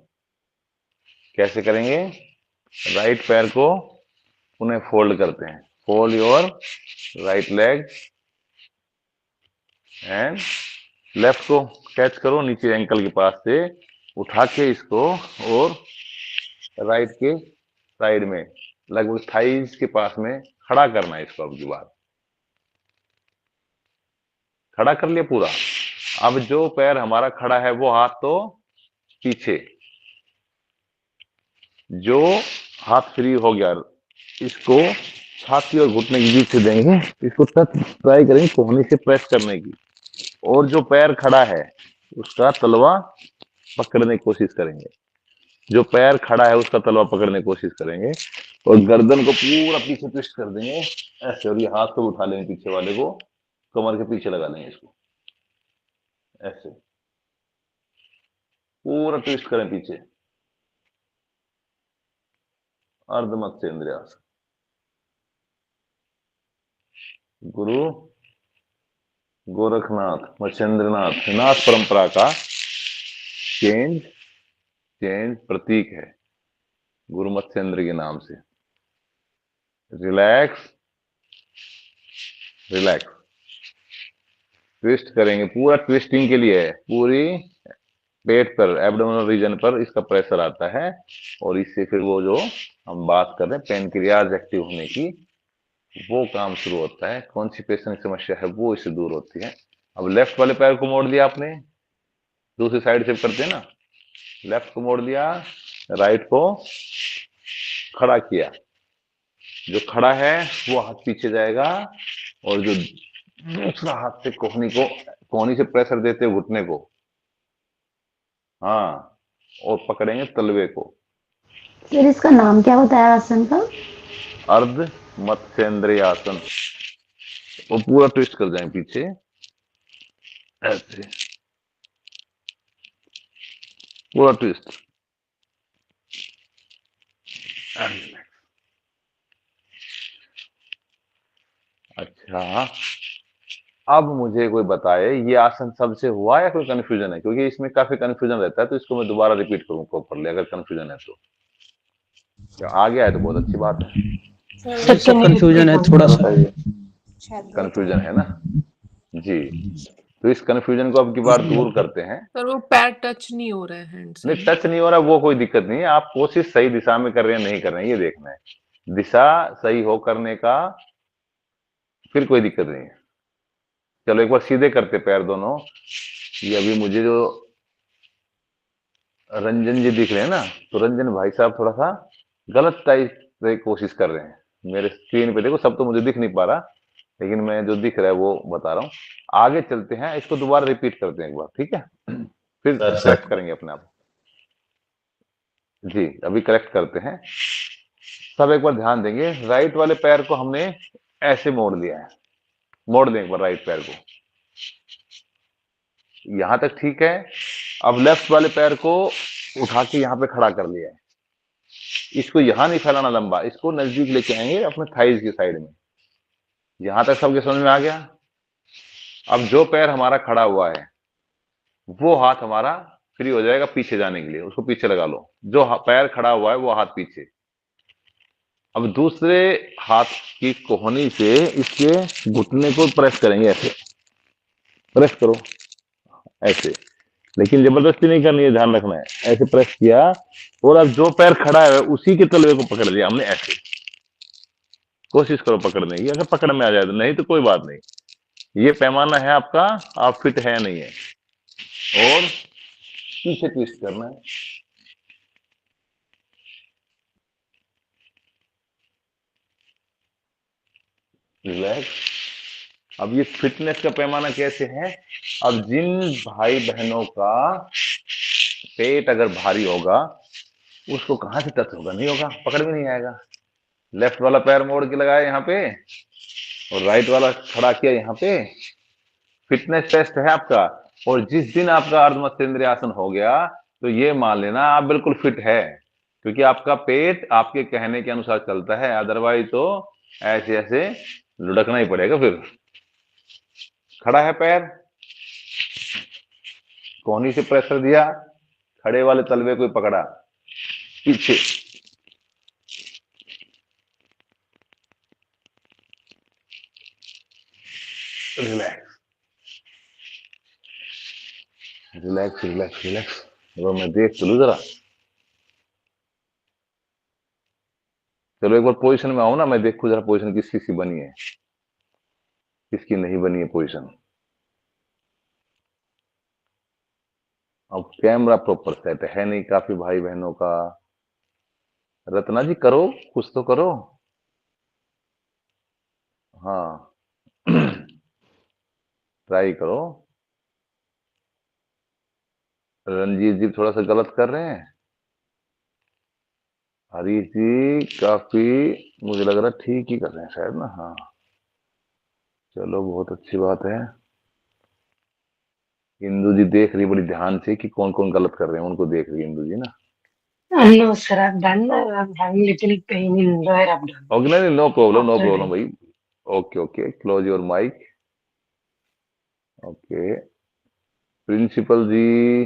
कैसे करेंगे? राइट पैर को उन्हें फोल्ड करते हैं। Fold your right leg and left को कैच करो नीचे एंकल के पास से उठा के इसको, और राइट के साइड में लगभग थाइज के पास में खड़ा करना है इसको। अब की बात, खड़ा कर लिया पूरा। अब जो पैर हमारा खड़ा है वो हाथ तो पीछे, जो हाथ फ्री हो गया इसको छाती और घुटने के बीच से देंगे, इसको टच ट्राई करेंगे कोहनी से प्रेस करने की, और जो पैर खड़ा है उसका तलवा पकड़ने की कोशिश करेंगे। जो पैर खड़ा है उसका तलवा पकड़ने की कोशिश करेंगे, और गर्दन को पूरा पीछे ट्विस्ट कर देंगे ऐसे, और ये हाथ को उठा लेंगे पीछे वाले को, कमर के पीछे लगा लेंगे इसको ऐसे, पूरा ट्विस्ट करें पीछे। अर्ध मत्स्येंद्रीय आसन। गुरु गोरखनाथ मत्स्येंद्रनाथ नाथ परंपरा का चेंज प्रतीक है, गुरु मत्स्येंद्र के नाम से। Relax relax. ट्विस्ट करेंगे, पूरा ट्विस्टिंग के लिए है, पूरी पेट पर, एब्डोमिनल रीजन पर इसका प्रेशर आता है, और इससे फिर वो जो हम बात कर रहे हैं पेनक्रियाज एक्टिव होने की, वो काम शुरू होता है। कॉन्स्टिपेशन की समस्या है वो इससे दूर होती है। अब लेफ्ट वाले पैर को मोड़ दिया आपने, दूसरी साइड से करते हैं ना, लेफ्ट को मोड़ दिया, राइट को खड़ा किया। जो खड़ा है वो हाथ पीछे जाएगा, और जो दूसरा हाथ से कोहनी से प्रेशर देते हैं घुटने को, हाँ, और पकड़ेंगे तलवे को। फिर इसका नाम क्या होता है आसन का? अर्ध मत्स्येंद्रीय आसन। वो पूरा ट्विस्ट कर जाए पीछे ऐसे, पूरा ट्विस्ट। अच्छा, अब मुझे कोई बताए ये आसन सबसे हुआ या कोई कंफ्यूजन है, क्योंकि इसमें काफी कंफ्यूजन रहता है, तो इसको मैं दोबारा रिपीट करूँ प्रॉपरली अगर कंफ्यूजन है तो। क्या आ गया है तो बहुत अच्छी बात है। फिर से सर नहीं कंफ्यूजन है रिपीट थोड़ा सा। बताइए। शायद बहुत कंफ्यूजन है ना जी, तो इस कंफ्यूजन को अब की बार दूर करते हैं। पर वो पैर टच नहीं हो रहा है हैंड से। नहीं टच नहीं हो रहा वो कोई दिक्कत नहीं है, आप कोशिश सही दिशा में कर रहे हैं नहीं कर रहे हैं ये देखना है। दिशा सही हो करने का फिर कोई दिक्कत नहीं है। चलो एक बार सीधे करते पैर दोनों। ये अभी मुझे जो रंजन जी दिख रहे हैं ना, तो रंजन भाई साहब थोड़ा सा गलत टाइप से कोशिश कर रहे हैं। मेरे स्क्रीन पे देखो, सब तो मुझे दिख नहीं पा रहा, लेकिन मैं जो दिख रहा है वो बता रहा हूँ। आगे चलते हैं, इसको दोबारा रिपीट करते हैं एक बार, ठीक है? फिर करेक्ट करेंगे अपने आप जी। अभी करेक्ट करते हैं, सब एक बार ध्यान देंगे। राइट वाले पैर को हमने ऐसे मोड़ लिया है, मोड़ दें एक बार राइट पैर को, यहां तक ठीक है। अब लेफ्ट वाले पैर को उठा के यहाँ पे खड़ा कर लिया है। इसको यहां नहीं फैलाना लंबा, इसको नजदीक लेके आएंगे अपने थाइज की साइड में। यहां तक सबके समझ में आ गया? अब जो पैर हमारा खड़ा हुआ है वो हाथ हमारा फ्री हो जाएगा पीछे जाने के लिए, उसको पीछे लगा लो। जो पैर खड़ा हुआ है वो हाथ पीछे। अब दूसरे हाथ की कोहनी से इसके घुटने को प्रेस करेंगे, ऐसे प्रेस करो ऐसे, लेकिन जबरदस्ती नहीं करनी है, ध्यान रखना है। ऐसे प्रेस किया और अब जो पैर खड़ा है उसी के तलवे को पकड़ लिया हमने ऐसे। कोशिश करो पकड़ने की, अगर पकड़ में आ जाए तो, नहीं तो कोई बात नहीं। ये पैमाना है आपका, आप फिट है नहीं है। और पीछे ट्विस्ट करना है, रिलैक्स। अब ये फिटनेस का पैमाना कैसे है? अब जिन भाई बहनों का पेट अगर भारी होगा उसको कहां से टच होगा, नहीं होगा, पकड़ में नहीं आएगा। लेफ्ट वाला पैर मोड़ के लगाया यहाँ पे और राइट वाला खड़ा किया यहाँ पे, फिटनेस टेस्ट है आपका। और जिस दिन आपका अर्धमस्तेंद्रिय आसन हो गया तो ये मान लेना आप बिल्कुल फिट है, क्योंकि आपका पेट आपके कहने के अनुसार चलता है, अदरवाइज तो ऐसे ऐसे लुढ़कना ही पड़ेगा फिर। खड़ा है पैर, कोहनी से प्रेशर दिया, खड़े वाले तलवे को पकड़ा पीछे, रिलैक्स रिलैक्स रिलैक्स रिलैक्स। अब मैं देख चलू जरा, चलो एक बार पोजीशन में आओ ना, मैं देखू जरा पोजीशन किसकी सी बनी है, किसकी नहीं बनी है पोजीशन। अब कैमरा प्रॉपर सेट है नहीं काफी भाई बहनों का। रत्ना जी करो, कुछ तो करो। हाँ ट्राई करो। रंजीत जी थोड़ा सा गलत कर रहे हैं, हरीश जी काफी मुझे लग रहा है ठीक ही कर रहे हैं शायद ना। हाँ चलो बहुत अच्छी बात है। इंदू जी देख रही बड़ी ध्यान से कि कौन कौन गलत कर रहे हैं, उनको देख रही है इंदू जी ना। No, sir, I've done. I'm having little pain in lower abdomen. Okay, नहीं no problem no After problem doing. भाई। Okay okay, close your mic. Okay principal ji,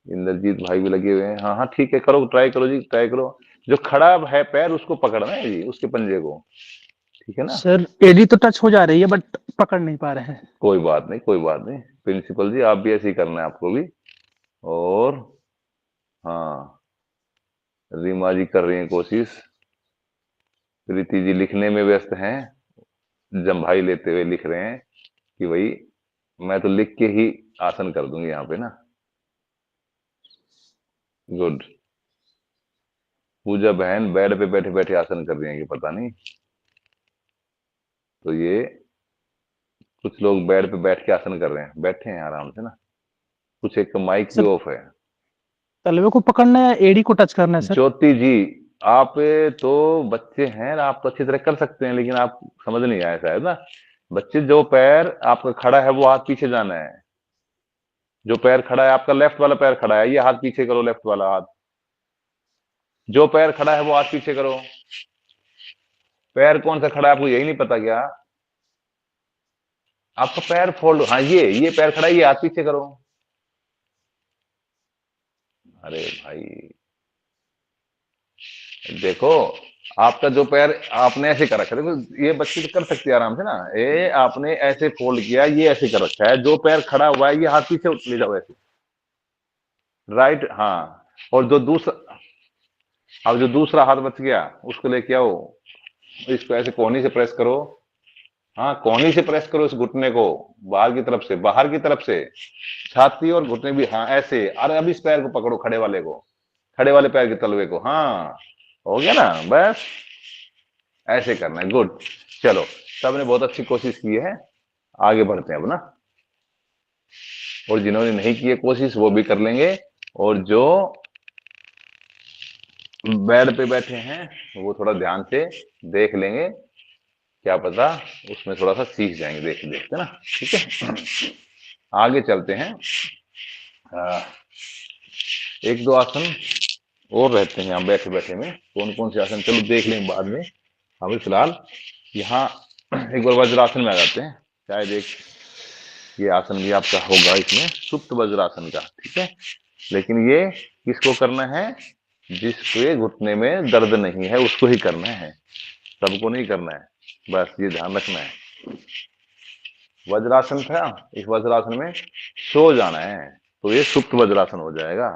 Indrajit भाई भी लगे हुए हैं। हाँ हाँ ठीक है, करो ट्राई करो जी, ट्राई करो। जो खड़ा है पैर उसको पकड़ना है जी, उसके पंजे को, ठीक है ना? सर एडी तो टच हो जा रही है बट पकड़ नहीं पा रहे हैं। कोई बात नहीं कोई बात नहीं, प्रिंसिपल जी आप भी ऐसे ही करना है आपको भी। और हाँ रीमा जी कर रही हैं कोशिश, प्रीति जी लिखने में व्यस्त हैं, जम्भाई लेते हुए लिख रहे हैं कि भाई मैं तो लिख के ही आसन कर दूंगी यहाँ पे ना। गुड। पूजा बहन बेड पे बैठे बैठे आसन कर रही हैं कि पता नहीं। तो ये कुछ लोग बेड पे बैठ के आसन कर रहे हैं, बैठे हैं आराम से ना। कुछ एक माइक भी सर ऑफ है। तलवे को पकड़ना है या एडी को टच करना है सर? ज्योति जी आप तो बच्चे हैं, आप तो अच्छी तरह कर सकते हैं, लेकिन आप समझ नहीं आया शायद ना। बच्चे जो पैर आपका खड़ा है वो हाथ पीछे जाना है। जो पैर खड़ा है आपका, लेफ्ट वाला पैर खड़ा है, ये हाथ पीछे करो, लेफ्ट वाला हाथ। जो पैर खड़ा है वो हाथ पीछे करो। पैर कौन सा खड़ा है आपको यही नहीं पता क्या? आपका पैर फोल्ड, हाँ ये पैर खड़ा है, ये हाथ पीछे करो। अरे भाई देखो, आपका जो पैर आपने ऐसे कर रखा है, देखो ये बच्ची तो कर सकती है आराम से ना, ये आपने ऐसे फोल्ड किया, ये ऐसे कर रखा है, जो पैर खड़ा हुआ है ये हाथ पीछे ले जाओ ऐसे, राइट, हाँ। और जो दूसरा, अब जो दूसरा हाथ बच गया उसको लेके आओ, इसको ऐसे कोहनी से प्रेस करो, हाँ कोहनी से प्रेस करो इस घुटने को, बाहर की तरफ से, बाहर की तरफ से, छाती और घुटने भी, हाँ ऐसे। अरे अब इस पैर को पकड़ो, खड़े वाले को, खड़े वाले पैर के तलवे को, हाँ हो गया ना, बस ऐसे करना है, गुड। चलो सबने बहुत अच्छी कोशिश की है, आगे बढ़ते हैं अब ना, और जिन्होंने नहीं की है कोशिश वो भी कर लेंगे, और जो बेड पे बैठे हैं वो थोड़ा ध्यान से देख लेंगे, क्या पता उसमें थोड़ा सा सीख जाएंगे देखते देखते ना, ठीक है। आगे चलते हैं, एक दो आसन और रहते हैं यहाँ बैठे बैठे में, कौन कौन से आसन चलो देख लेंगे बाद में, अभी फिलहाल यहाँ एक बार वज्रासन में आ जाते हैं, शायद एक ये आसन भी आपका होगा इसमें, सुप्त वज्रासन का, ठीक है। लेकिन ये किसको करना है, जिसके घुटने में दर्द नहीं है उसको ही करना है, सबको नहीं करना है, बस ये ध्यान रखना है। वज्रासन था, इस वज्रासन में सो जाना है, तो ये सुप्त वज्रासन हो जाएगा।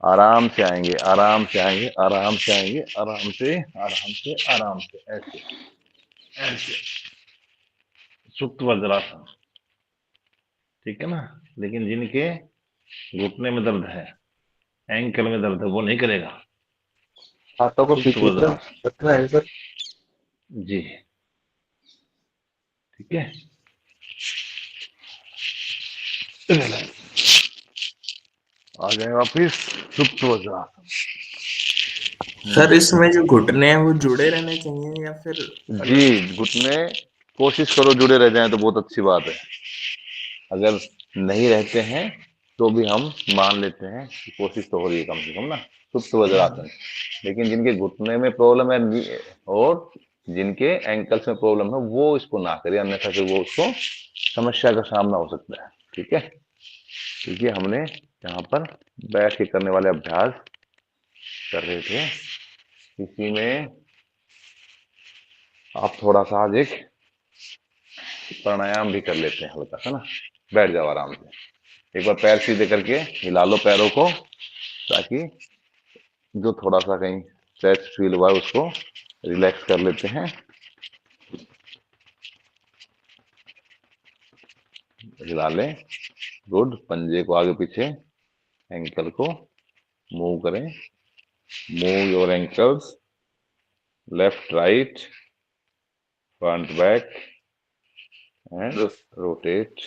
आराम से आएंगे, आराम से आएंगे, आराम से आएंगे, आराम से, आराम से, आराम से, ऐसे ऐसे सुप्त वज्रासन, ठीक है ना। लेकिन जिनके घुटने में दर्द है, एंकल में दर्द है, वो नहीं करेगा, हाथों को सुप्त पीछे वज्रासन, रखना है सर। जी ठीक है। आ जाए वापिस सुप्त वज्रासन। सर इसमें जो घुटने हैं वो जुड़े रहने चाहिए या फिर जी घुटने कोशिश करो जुड़े रह जाएं तो बहुत अच्छी बात है, अगर नहीं रहते हैं तो भी हम मान लेते हैं कि कोशिश तो हो रही है कम से कम ना, सुप्त वज्रासन। लेकिन जिनके घुटने में प्रॉब्लम है और जिनके एंकल्स में प्रॉब्लम है वो इसको ना करें, अन्यथा फिर वो उसको समस्या का सामना हो सकता है, ठीक है। क्योंकि हमने यहाँ पर बैठ के करने वाले अभ्यास कर रहे थे, इसी में आप थोड़ा सा आज एक प्राणायाम भी कर लेते हैं हल्का सा ना, बैठ जाओ आराम से, एक बार पैर सीधे करके हिला लो पैरों को, ताकि जो थोड़ा सा कहीं स्ट्रेच फील हुआ है उसको रिलैक्स कर लेते हैं। हिला लें, गुड। पंजे को आगे पीछे, एंकल को मूव करें, move your ankles left right front back and rotate,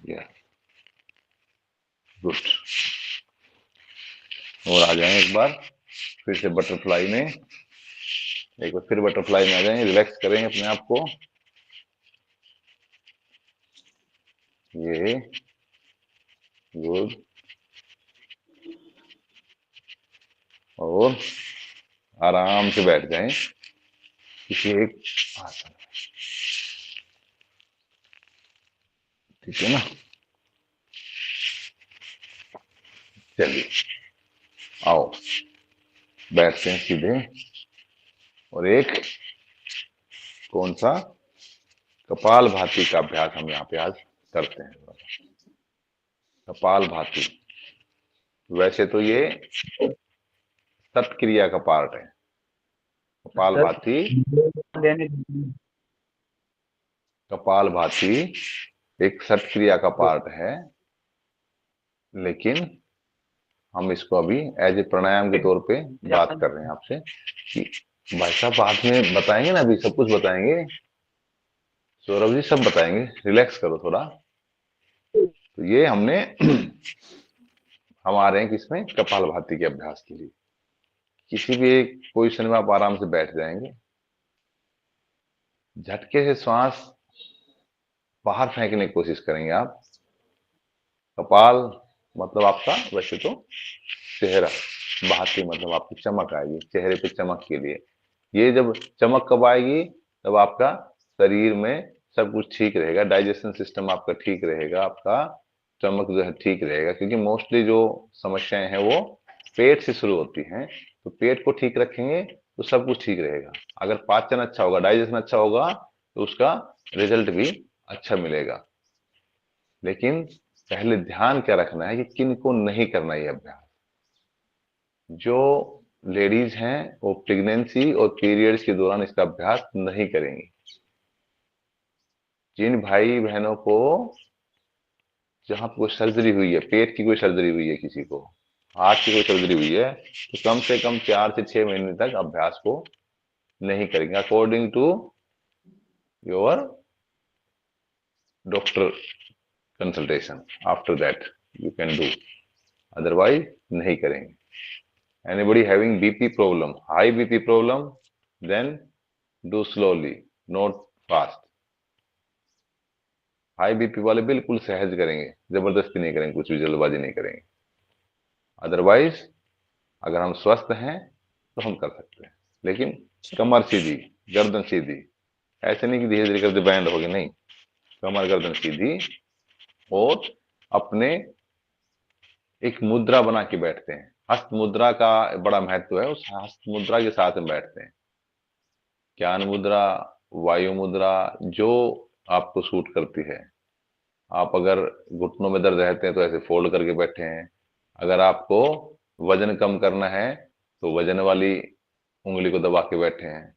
या गुड। और आ जाएं एक बार फिर से बटरफ्लाई में, एक बार फिर बटरफ्लाई में आ जाएं, रिलैक्स करें अपने आप को, ये गुड। और आराम से बैठ जाएं किसी एक आसन, ठीक है ना। चलिए आओ बैठते हैं सीधे, और एक कौन सा कपाल भाती का अभ्यास हम यहाँ पे आज करते हैं। कपाल भाती, वैसे तो ये सत्क्रिया का पार्ट है, कपाल भाती, कपाल भाती एक सत्क्रिया का पार्ट है, लेकिन हम इसको अभी एज ए प्राणायाम के तौर पे बात कर रहे हैं आपसे, कि भाई साहब बाद में बताएंगे ना, अभी सब कुछ बताएंगे, सौरभ जी सब बताएंगे, रिलैक्स करो थोड़ा। तो ये हमने हम आ रहे हैं किसमें, कपाल भाती के अभ्यास के लिए। किसी भी एक पोजीशन में आप आराम से बैठ जाएंगे, झटके से श्वास बाहर फेंकने की कोशिश करेंगे आप। कपाल मतलब आपका वैसे तो चेहरा, भाती मतलब आपकी चमक आएगी चेहरे पे, चमक के लिए। ये जब चमक कब आएगी, तब आपका शरीर में सब कुछ ठीक रहेगा, डाइजेशन सिस्टम आपका ठीक रहेगा, आपका स्टमक जो है ठीक रहेगा, क्योंकि मोस्टली जो समस्याएं हैं वो पेट से शुरू होती हैं। तो पेट को ठीक रखेंगे तो सब कुछ ठीक रहेगा। अगर पाचन अच्छा होगा, डाइजेशन अच्छा होगा, तो उसका रिजल्ट भी अच्छा मिलेगा। लेकिन पहले ध्यान क्या रखना है कि किन को नहीं करना ये अभ्यास। जो लेडीज हैं वो प्रेगनेंसी और पीरियड्स के दौरान इसका अभ्यास नहीं करेंगी। जिन भाई बहनों को जहां पर कोई सर्जरी हुई है, पेट की कोई सर्जरी हुई है, किसी को हार्ट की कोई सर्जरी हुई है, तो कम से कम 4 से 6 महीने तक अभ्यास को नहीं करेंगे, according to your doctor consultation. After that you can do, otherwise नहीं करेंगे। Anybody having BP problem, high BP problem, then do slowly, not fast. High BP वाले बिल्कुल सहज करेंगे, जबरदस्ती नहीं करेंगे, कुछ भी जल्दबाजी नहीं करेंगे। अदरवाइज अगर हम स्वस्थ हैं तो हम कर सकते हैं, लेकिन कमर सीधी, गर्दन सीधी, ऐसे नहीं कि धीरे धीरे करके बैंड हो गए, नहीं, कमर गर्दन सीधी, और अपने एक मुद्रा बना के बैठते हैं। हस्त मुद्रा का बड़ा महत्व है, उस हस्त मुद्रा के साथ में बैठते हैं। ज्ञान मुद्रा, वायु मुद्रा, जो आपको सूट करती है। आप अगर घुटनों में दर्द रहते हैं तो ऐसे फोल्ड करके बैठे हैं। अगर आपको वजन कम करना है तो वजन वाली उंगली को दबा के बैठे हैं,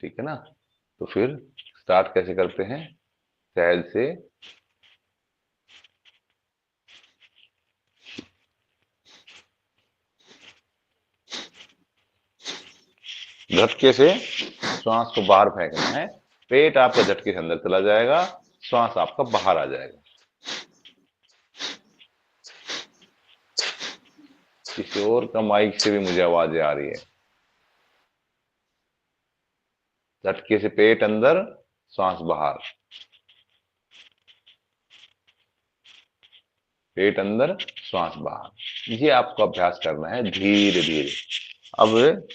ठीक है ना। तो फिर स्टार्ट कैसे करते हैं, सहज से झटके से श्वास को बाहर फेंकना है। पेट आपका झटके से अंदर चला जाएगा, श्वास आपका बाहर आ जाएगा। किसी और का माइक से भी मुझे आवाजें आ रही है। झटके से पेट अंदर, श्वास बाहर, पेट अंदर, श्वास बाहर। ये आपको अभ्यास करना है धीरे धीरे। अब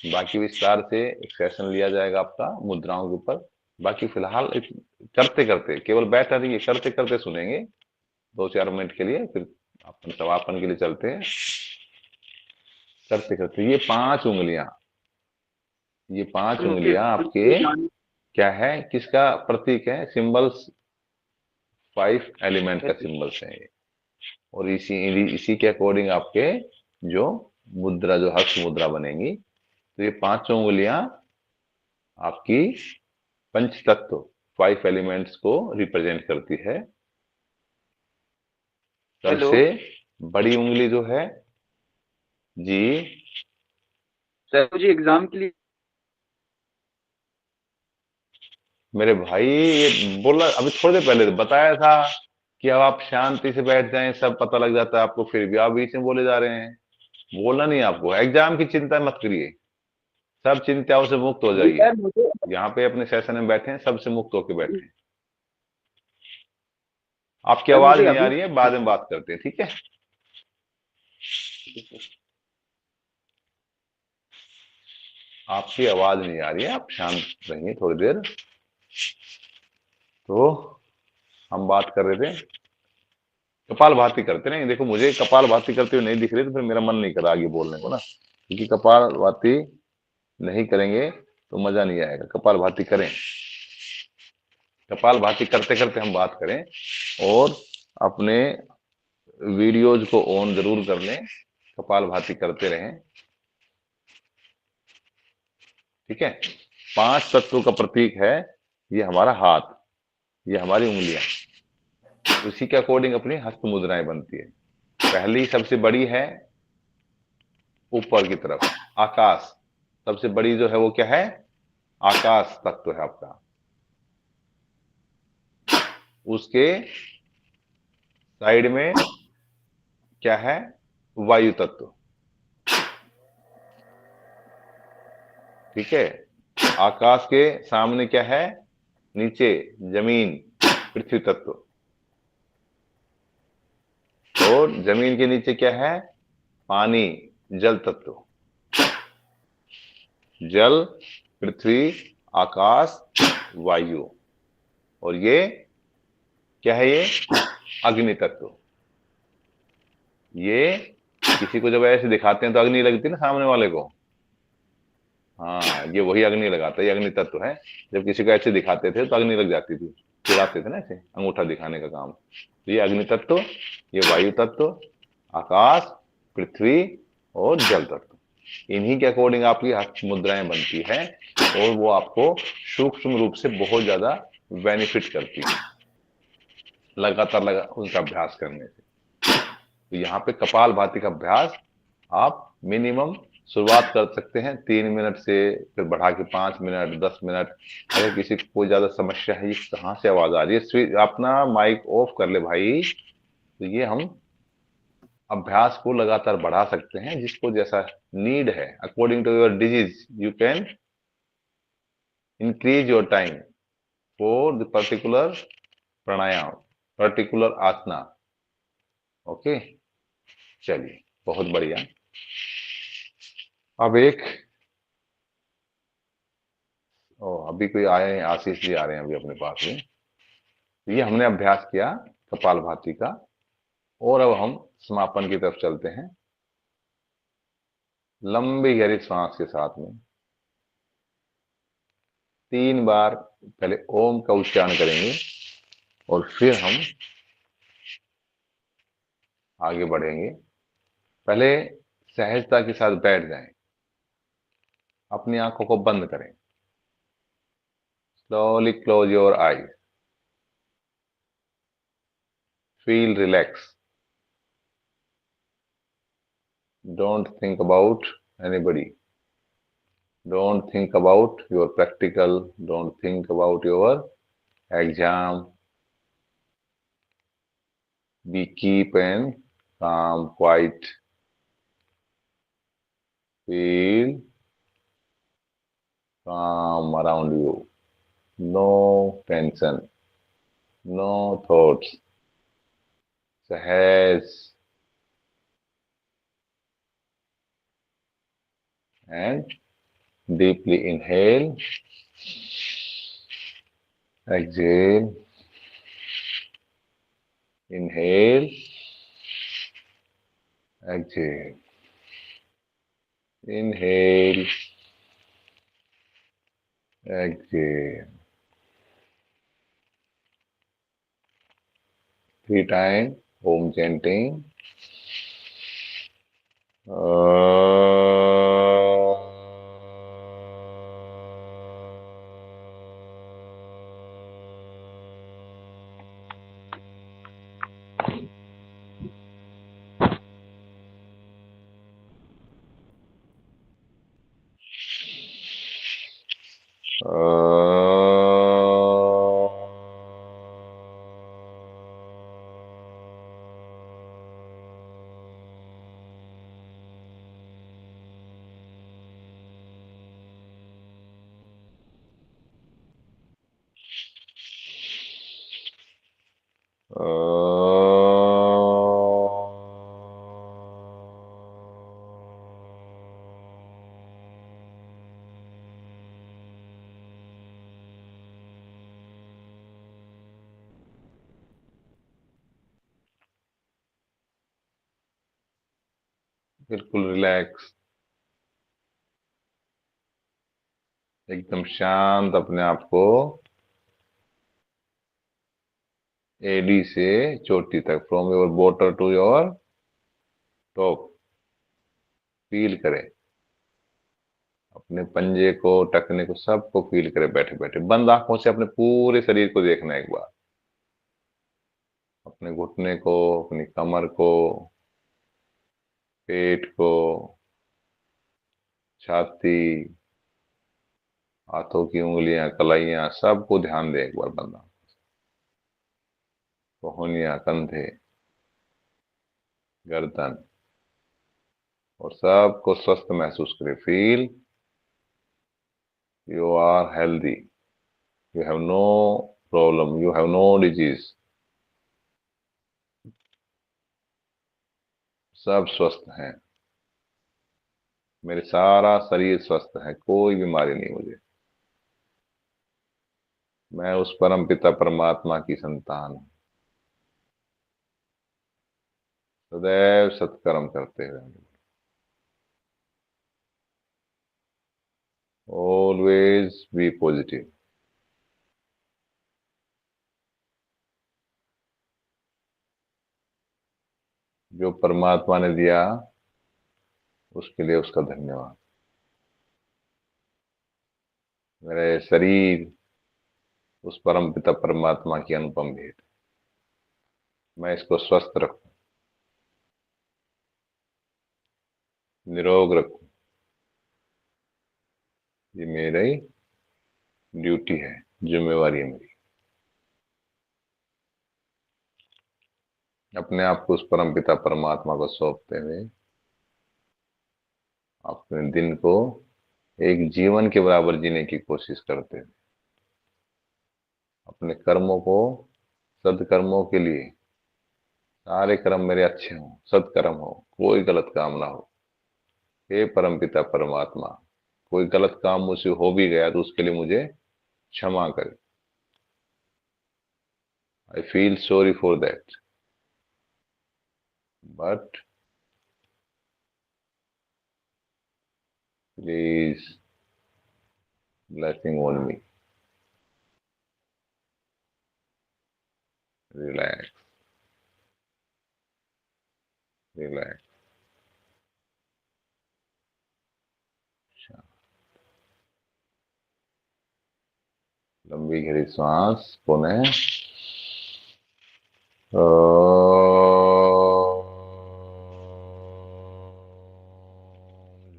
बाकी विस्तार से एक सेशन लिया जाएगा आपका मुद्राओं के ऊपर। बाकी फिलहाल करते करते, केवल बैठा रहिए, करते करते सुनेंगे 2-4 मिनट के लिए, फिर अपन समापन के लिए चलते हैं। करते करते ये 5 उंगलियां, ये 5 उंगलियां आपके क्या है, किसका प्रतीक है, सिंबल्स, 5 एलिमेंट का सिंबल्स है ये। और इसी के अकॉर्डिंग आपके जो मुद्रा, जो हस्त मुद्रा बनेगी। तो ये 5 उंगलियां आपकी पंच तत्व, 5 एलिमेंट्स को रिप्रेजेंट करती है। सबसे बड़ी उंगली जो है जी, सर मुझे एग्जाम के लिए, मेरे भाई ये बोला अभी थोड़ी देर पहले बताया था कि अब आप शांति से बैठ जाएं, सब पता लग जाता है आपको, फिर भी आप बीच में बोले जा रहे हैं। बोलना नहीं आपको, एग्जाम की चिंता मत करिए, सब चिंताओं से मुक्त हो जाइए। यहाँ पे अपने सेशन में बैठे हैं, सबसे मुक्त होकर बैठे हैं। आपकी आवाज नहीं आ रही है, बाद में बात करते हैं, ठीक है। आपकी आवाज नहीं आ रही है, आप शांत रहिए थोड़ी देर। तो हम बात कर रहे थे, कपाल भाती करते नहीं। देखो मुझे कपाल भाती करते हुए नहीं दिख रही, तो फिर मेरा मन नहीं कर रहा आगे बोलने को ना, क्योंकि कपाल भाती नहीं करेंगे तो मजा नहीं आएगा। कपाल भाती करें, कपाल भाती करते करते हम बात करें, और अपने वीडियोज को ऑन जरूर कर लें, कपाल भाती करते रहें, ठीक है। 5 तत्वों का प्रतीक है ये हमारा हाथ, ये हमारी उंगलियां। उसी के अकॉर्डिंग अपनी हस्त मुद्राएं बनती है। पहली सबसे बड़ी है ऊपर की तरफ, आकाश। सबसे बड़ी जो है वो क्या है, आकाश तत्व है आपका। उसके साइड में क्या है, वायु तत्व, ठीक है। आकाश के सामने क्या है, नीचे जमीन, पृथ्वी तत्व। और जमीन के नीचे क्या है, पानी, जल तत्व। जल, पृथ्वी, आकाश, वायु, और ये क्या है, ये अग्नि तत्व। ये किसी को जब ऐसे दिखाते हैं तो अग्नि लगती है ना सामने वाले को, हाँ ये वही अग्नि लगाता है, ये अग्नि तत्व है। जब किसी को ऐसे दिखाते थे तो अग्नि लग जाती थी, चिढ़ाते थे ना ऐसे, अंगूठा दिखाने का काम। तो ये अग्नि तत्व, ये वायु तत्व, आकाश, पृथ्वी और जल तत्व, इन्हीं के अकॉर्डिंग आपकी हस्त मुद्राएं बनती है, और वो आपको सूक्ष्म रूप से बहुत ज्यादा बेनिफिट करती है लगातार उनका अभ्यास करने से। तो यहाँ पे कपाल भाती का अभ्यास आप मिनिमम शुरुआत कर सकते हैं 3 मिनट से, फिर बढ़ा के 5 मिनट, 10 मिनट। अगर किसी को कोई ज्यादा समस्या है, ये कहाँ से आवाज आ रही है, अपना माइक ऑफ कर ले भाई। तो ये हम अभ्यास को लगातार बढ़ा सकते हैं, जिसको जैसा नीड है according to your disease, you can increase your time for the particular pranayama, particular asana. Okay, चलिए बहुत बढ़िया। अब अभी कोई आए हैं, आशीष जी आ रहे हैं अभी अपने पास में। ये हमने अभ्यास किया कपालभाति का, और अब हम समापन की तरफ चलते हैं। लंबी गहरी सांस के साथ में 3 बार पहले ओम का उच्चारण करेंगे, और फिर हम आगे बढ़ेंगे। पहले सहजता के साथ बैठ जाएं, अपनी आंखों को बंद करें, slowly close your eyes, feel relax, don't think about anybody, don't think about your practical, don't think about your exam, be keep and calm, quiet, feel calm around you, no tension, no thoughts, सहज, and deeply inhale, exhale, inhale, exhale, inhale, exhale, 3 times Om chanting. बिल्कुल relax, एकदम शांत अपने आप को एडी से चोटी तक, from your bottom to your top, feel करें अपने पंजे को, टखने को, सबको फील करें बैठे बैठे। बंद आंखों से अपने पूरे शरीर को देखना एक बार, अपने घुटने को, अपनी कमर को, पेट को, छाती, हाथों की उंगलियां, कलाइयां, सबको ध्यान दें एक बार बंद आंखों से। कोहनियां, कंधे, गर्दन, और सबको स्वस्थ महसूस करें। Feel you are healthy, you have no problem, you have no disease, सब स्वस्थ हैं, मेरे सारा शरीर स्वस्थ है, कोई बीमारी नहीं मुझे। मैं उस परम पिता परमात्मा की संतान हूँ। सदैव सत्कर्म करते रहेंगे। Always be positive. जो परमात्मा ने दिया उसके लिए उसका धन्यवाद। मेरे शरीर उस परम पिता परमात्मा की अनुपम भेंट। मैं इसको स्वस्थ रखूं, निरोग रखूं, ये मेरी ड्यूटी है, जिम्मेवारी है मेरी। अपने आप को उस परम पिता परमात्मा को सौंपते हुए अपने दिन को एक जीवन के बराबर जीने की कोशिश करते हैं। अपने कर्मों को, सदकर्मों के लिए, सारे कर्म मेरे अच्छे हों, सदकर्म हो, कोई गलत काम ना हो। हे परम पिता परमात्मा, कोई गलत काम मुझसे हो भी गया तो उसके लिए मुझे क्षमा करे। I feel sorry for that, but please blessing on me. Relax. Relax. लंबी गहरी सांस पुनः।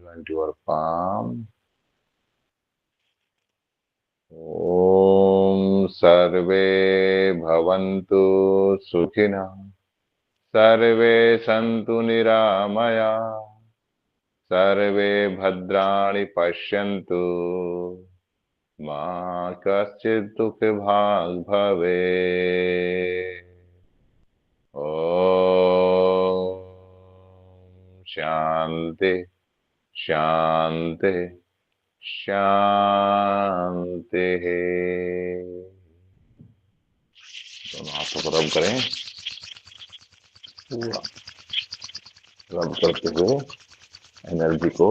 Joint your palm. ओम सर्वे भवन्तु सुखिनः, सर्वे सन्तु निरामया, सर्वे भद्राणि पश्यन्तु, मा कश्चित् दुःखभाग् भवेत्। ओम शांति शांति शांति। दोनों हाथों को रब करें, पूरा रब करते हुए एनर्जी को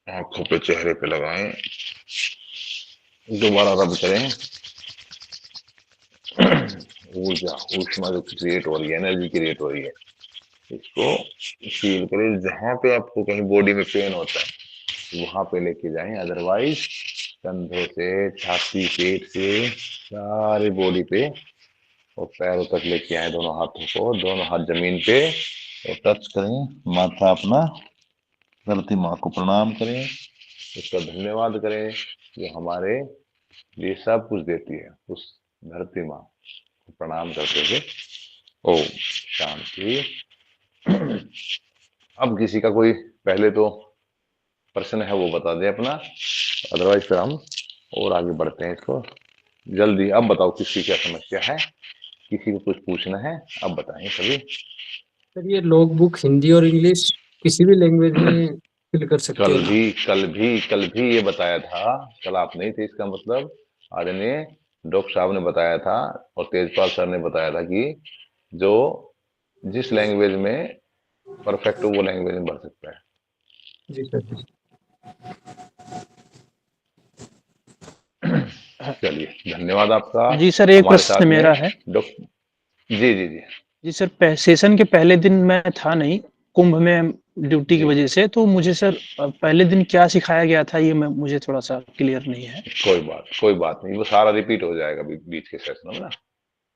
आंखों पे, चेहरे पे लगाएं। दोबारा रब करें। ऊर्जा, ऊष्मा जो क्रिएट हो रही है, एनर्जी क्रिएट हो रही है, इसको फील करें। जहां पे आपको कहीं बॉडी में पेन होता है वहां पे लेके जाएं, अदरवाइज कंधों से, छाती, पेट से, सारी बॉडी पे और पैरों तक लेके आए दोनों हाथों को। दोनों हाथ जमीन पे और टच करें। माथा अपना, धरती माँ को प्रणाम करें, उसका धन्यवाद करें जो हमारे लिए सब कुछ देती है। उस धरती माँ को प्रणाम करते हुए ओम शांति। अब किसी का कोई पहले तो प्रश्न है वो बता दे अपना, अदरवाइज फिर हम और आगे बढ़ते हैं इसको जल्दी। अब बताओ किसी क्या समस्या है, किसी को कुछ पूछना है, अब बताएं सभी। सर ये लॉग बुक हिंदी और इंग्लिश किसी भी लैंग्वेज में फिल कर सकते कल हो? कल भी ये बताया था। कल आप नहीं थे, इसका मतलब आज ने डॉक्टर साहब ने बताया था और तेजपाल सर ने बताया था कि जो जिस लैंग्वेज में परफेक्ट हो वो लैंग्वेज में बढ़ सकता है। जी सर। चलिए धन्यवाद आपका। जी सर, एक प्रश्न मेरा है। डॉक्टर जी जी जी जी सर, सेशन के पहले दिन मैं था नहीं, कुंभ में ड्यूटी की वजह से, तो मुझे सर पहले दिन क्या सिखाया गया था ये मुझे थोड़ा सा क्लियर नहीं है। कोई बात नहीं, वो सारा रिपीट हो जाएगा बीच के सेशन में ना।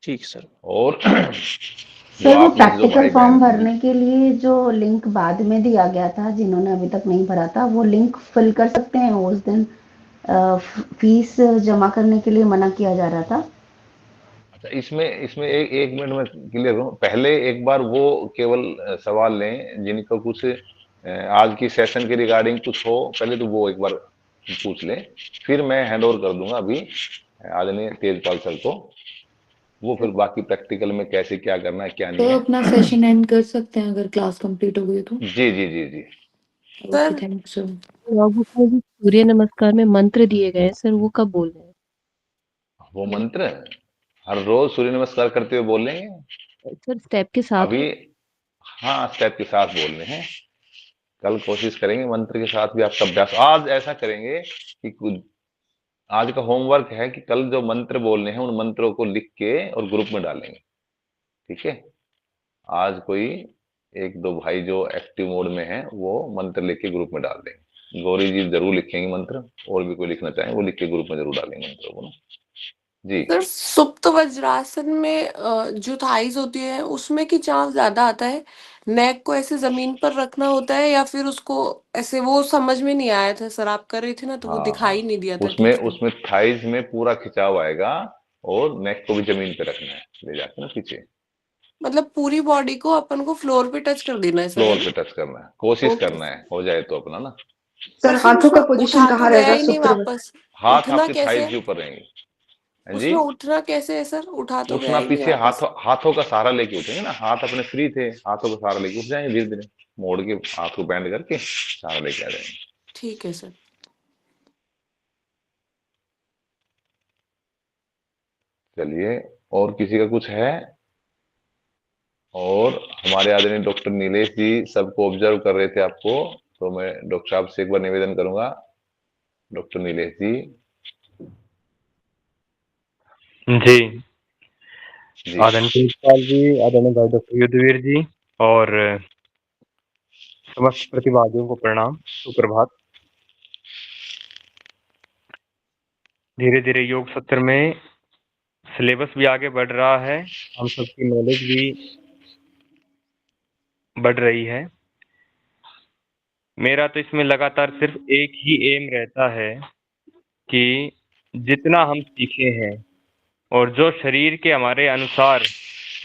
ठीक सर। और सर वो प्रैक्टिकल फॉर्म भरने के लिए जो लिंक बाद में दिया गया था, जिन्होंने अभी तक नहीं भरा था, वो लिंक फिल कर सकते हैं? उस दिन फीस जमा करने के लिए मना किया जा रहा था। अच्छा, इसमें एक मिनट में क्लियर हूँ। पहले एक बार वो केवल सवाल लें जिनको कुछ आज की सेशन के रिगार्डिंग कुछ हो, पहले तो वो एक बार पूछ लें, फिर मैं हैंड ओवर कर दूंगा अभी आदरणीय तेजपाल सर को। वो फिर बाकी प्रैक्टिकल में कैसे क्या करना है क्या नहीं तो है। अपना सेशन एंड कर सकते हैं अगर क्लास कंप्लीट हो गई तो। जी जी जी जी okay, thank you sir. Logbook में भी सूर्य नमस्कार में मंत्र दिए गए हैं सर, वो कब बोल रहे हैं? वो मंत्र हर रोज सूर्य नमस्कार करते हुए बोल लेंगे सर स्टेप के साथ अभी। हाँ, स्टेप के साथ बोलने हैं। कल कोशिश करेंगे मंत्र के साथ भी आपका अभ्यास। आज ऐसा करेंगे कि आज का होमवर्क है कि कल जो मंत्र बोलने हैं उन मंत्रों को लिख के और ग्रुप में डालेंगे, ठीक है। आज कोई एक दो भाई जो एक्टिव मोड में है वो मंत्र लिख के ग्रुप में डाल देंगे। गौरी जी जरूर लिखेंगे मंत्र, और भी कोई लिखना चाहे वो लिख के ग्रुप में जरूर डालेंगे मंत्रों को ना जी। सर सुप्त वज्रासन में जो थाइज होती है उसमें की चांस ज्यादा आता है, नेक को ऐसे जमीन पर रखना होता है या फिर उसको ऐसे, वो समझ में नहीं आया था सर, आप कर रही थी ना तो वो हाँ दिखाई नहीं दिया था उसमें ठीक से। उसमें थाइज में पूरा खिंचाव आएगा और नेक को भी जमीन पे रखना है, ले जाके ना पीछे। मतलब पूरी बॉडी को अपन को फ्लोर पे टच कर देना है सर, फ्लोर है पे ना? टच करना है, कोशिश ओके करना है, हो जाए तो अपना ना। सर फिर हाथों उसमें का पोजीशन उठा तो कहाँ गया रहेगा ही नहीं सूत्र में? वापस, हाथ उठना आपके कैसे थाइज है? के ऊपर रहेंगे। हाँ जी, उसमें उठना कैसे है सर? उठा तो गया उठना ही नहीं पीछे वापस। हाथों का सहारा लेके उठेंगे ना। हाथ अपने फ्री थे, हाथों का सहारा लेके उठ जाएंगे, धीरे धीरे मोड़ के हाथ को बैंड करके सहारा लेके आ जाएंगे। ठीक है सर। चलिए, और किसी का कुछ है? और हमारे आदरणीय डॉक्टर नीलेश जी सबको ऑब्जर्व कर रहे थे आपको, तो मैं डॉक्टर साहब से एक बार निवेदन करूंगा। डॉक्टर नीलेश जी। जी, जी आदरणीय प्रिंसिपाल जी, आदरणीय भाई डॉक्टर युद्धवीर जी और समस्त प्रतिभागियों को प्रणाम, सुप्रभात। धीरे धीरे योग सत्र में सिलेबस भी आगे बढ़ रहा है, हम सबकी नॉलेज भी बढ़ रही है। मेरा तो इसमें लगातार सिर्फ एक ही एम रहता है कि जितना हम सीखे हैं और जो शरीर के हमारे अनुसार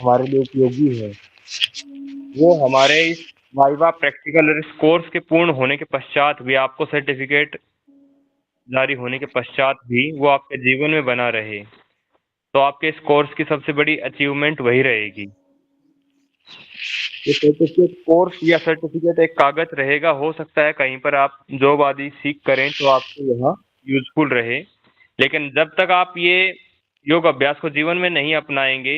हमारे लिए उपयोगी है, वो हमारे इस वाइवा प्रैक्टिकल और इस कोर्स के पूर्ण होने के पश्चात भी, आपको सर्टिफिकेट जारी होने के पश्चात भी वो आपके जीवन में बना रहे, तो आपके इस कोर्स की सबसे बड़ी अचीवमेंट वही रहेगी। ये सर्टिफिकेट कोर्स या सर्टिफिकेट एक कागज रहेगा, हो सकता है कहीं पर आप जॉब आदि सीख करें तो आपको यहाँ यूजफुल रहे, लेकिन जब तक आप ये योग अभ्यास को जीवन में नहीं अपनाएंगे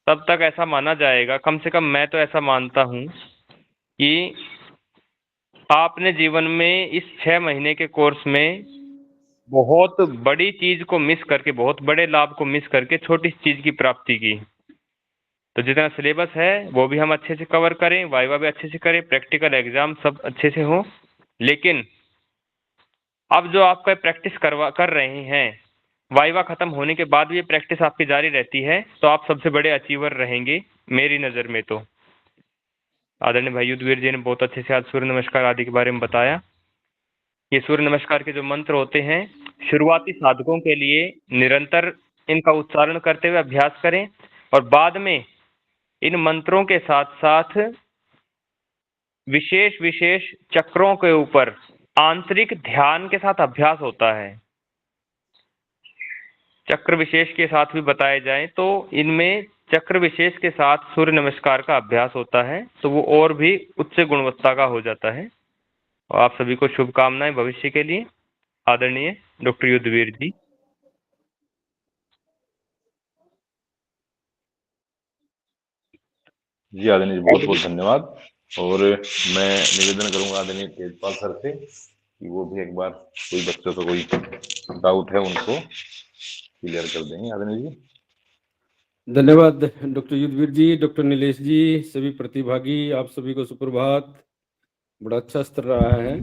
तब तक ऐसा माना जाएगा, कम से कम मैं तो ऐसा मानता हूँ कि आपने जीवन में इस 6 महीने के कोर्स में बहुत बड़ी चीज को मिस करके, बहुत बड़े लाभ को मिस करके छोटी चीज की प्राप्ति की। तो जितना सिलेबस है वो भी हम अच्छे से कवर करें, वाइवा भी अच्छे से करें, प्रैक्टिकल एग्जाम सब अच्छे से हो, लेकिन अब जो आपका प्रैक्टिस कर रहे हैं, वाइवा खत्म होने के बाद भी ये प्रैक्टिस आपकी जारी रहती है, तो आप सबसे बड़े अचीवर रहेंगे मेरी नज़र में। तो आदरणीय भाई युद्धवीर जी ने बहुत अच्छे से आज सूर्य नमस्कार आदि के बारे में बताया। ये सूर्य नमस्कार के जो मंत्र होते हैं, शुरुआती साधकों के लिए निरंतर इनका उच्चारण करते हुए अभ्यास करें, और बाद में इन मंत्रों के साथ साथ विशेष विशेष चक्रों के ऊपर आंतरिक ध्यान के साथ अभ्यास होता है। चक्र विशेष के साथ भी बताए जाएं तो इनमें चक्र विशेष के साथ सूर्य नमस्कार का अभ्यास होता है, तो वो और भी उच्च गुणवत्ता का हो जाता है। और आप सभी को शुभकामनाएं भविष्य के लिए। आदरणीय डॉक्टर युद्धवीर जी। जी आदरणीय जी, बहुत बहुत धन्यवाद। और मैं निवेदन करूंगा आदरणीय तेजपाल सर से कि वो भी एक बार कोई बच्चों को कोई डाउट है उनको क्लियर कर देंगे। आदरणीय जी धन्यवाद डॉक्टर युद्धवीर जी, डॉक्टर नीलेश जी, सभी प्रतिभागी, आप सभी को सुप्रभात। बड़ा अच्छा स्तर रहा है।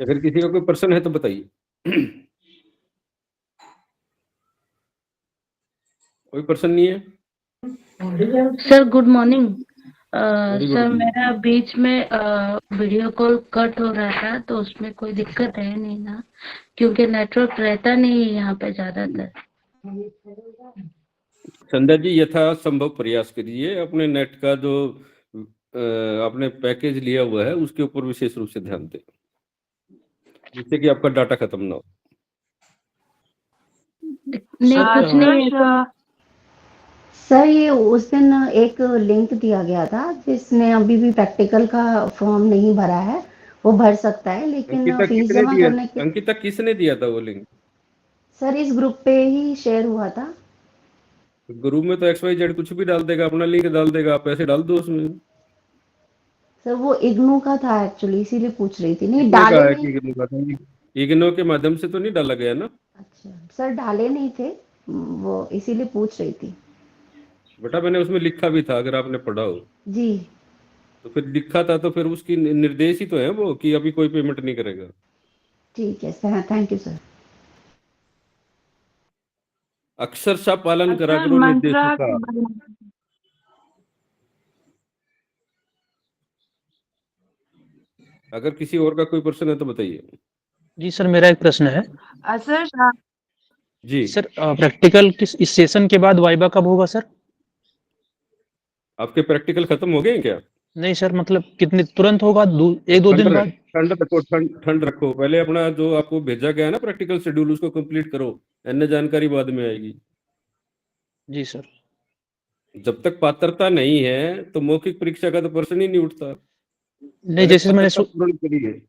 अगर किसी का कोई प्रश्न है तो बताइए। कोई प्रश्न नहीं है? Sir good morning. Very good sir morning. मेरा बीच में वीडियो कॉल कट हो रहा था, तो उसमें कोई दिक्कत है नहीं ना? क्योंकि नेटवर्क रहता नहीं है यहाँ पे ज्यादातर। संध्या जी यथासंभव प्रयास करिए, अपने नेट का जो आपने पैकेज लिया हुआ है उसके ऊपर विशेष रूप से ध्यान दें, जिससे कि आपका डाटा खत्म ना हो। नहीं कुछ नहीं है सर, ये उस दिन एक लिंक दिया गया था जिसने अभी भी प्रैक्टिकल का फॉर्म नहीं भरा है, वो भर सकता है, लेकिन अंकिता फीस किसने जमा दिया? करने के अंकिता किसने दिया था वो लिंक? सर इस ग्रुप पे ही शेयर हुआ था। ग्रुप में तो XYZ कुछ भी डाल देगा, अपना लिंक डाल देगा, आप पैसे डाल दो उसमें। सर वो इग्नू का था एक्चुअली, इसीलिए पूछ रही थी। नहीं किसने डाले कहा है नहीं। कि इग्नू का था? इग्नू के माध्यम से तो नहीं डाला गया ना? अच्छा सर डाले नहीं थे वो, इसीलिए पूछ रही थी। बेटा मैंने उसमें लिखा भी था, अगर आपने पढ़ा हो जी तो। फिर लिखा था तो फिर उसकी निर्देश ही तो है वो कि अभी कोई पेमेंट नहीं करेगा। ठीक है सर, थैंक यू सर। अक्षरशः पालन करा सर करो मंत्रा निर्देशों के का। बारे में अगर किसी और का कोई प्रश्न है तो बताइए। जी सर, मेरा एक प्रश्न है। सर जी सर प्रैक्टिकल किस इस सेशन के बाद वाइवा कब होगा सर? आपके प्रैक्टिकल खत्म हो गए हैं क्या? नहीं सर, मतलब कितने तुरंत होगा? एक दो दिन बाद? ठंड रखो, ठंड रखो। पहले अपना जो आपको भेजा गया है ना प्रैक्टिकल शेड्यूल, उसको कंप्लीट करो। अन्य जानकारी बाद में आएगी। जी सर। जब तक पात्रता नहीं है तो मौखिक परीक्षा का तो प्रश्न ही नहीं उठता। नहीं, पहले जैसे मैंने पात्रता पूर्ण करिए।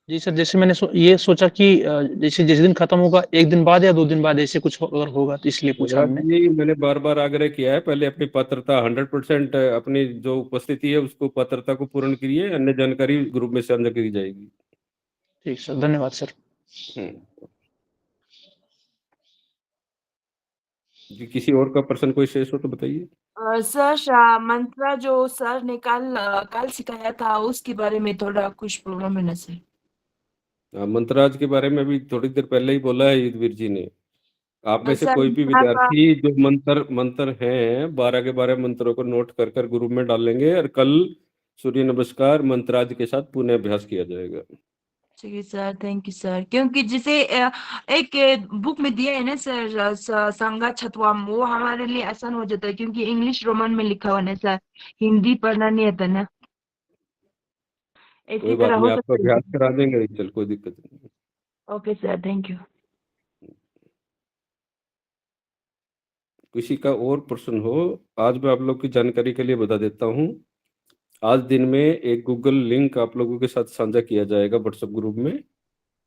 जी सर, जैसे मैंने ये सोचा कि जैसे जिस दिन खत्म होगा एक दिन बाद या 2 दिन बाद ऐसे कुछ अगर होगा, तो इसलिए पूछा युवराज हमने। जी, मैंने बार बार आग्रह किया है, पहले अपनी पात्रता 100% अपनी जो उपस्थिति है उसको पात्रता को पूर्ण करिए। अन्य जानकारी ग्रुप में साझा की जाएगी। ठीक सर, धन्यवाद सर। जी किसी और का प्रश्न कोई शेष हो तो बताइए। सर मंत्रा जो सर ने कल सिखाया था उसके बारे में थोड़ा कुछ प्रॉब्लम है ना सर? मंत्राज के बारे में भी थोड़ी देर पहले ही बोला है युद्धवीर जी ने। आप में से सर कोई भी मंत्रा का विद्यार्थी जो मंत्र हैं 12 के 12 मंत्रों को नोट कर ग्रुप में डालेंगे, और कल सूर्य नमस्कार मंत्राज के साथ पुनः अभ्यास किया जाएगा। ठीक है सर, थैंक यू सर। क्योंकि जैसे एक बुक में दिया है ना सर संगा छतवाम, वो हमारे लिए आसान हो जाता है क्योंकि इंग्लिश रोमन में लिखा हुआ है ना सर, हिंदी पढ़ना नहीं आता ना। कोई इसी बात तरह नहीं, हो आपको सकता अभ्यास है। करा देंगे। चल कोई दिक्कत नहीं। Okay sir, thank you. किसी का और प्रश्न हो? आज मैं आप लोग की जानकारी के लिए बता देता हूँ, आज दिन में एक गूगल लिंक आप लोगों के साथ साझा किया जाएगा व्हाट्सएप ग्रुप में।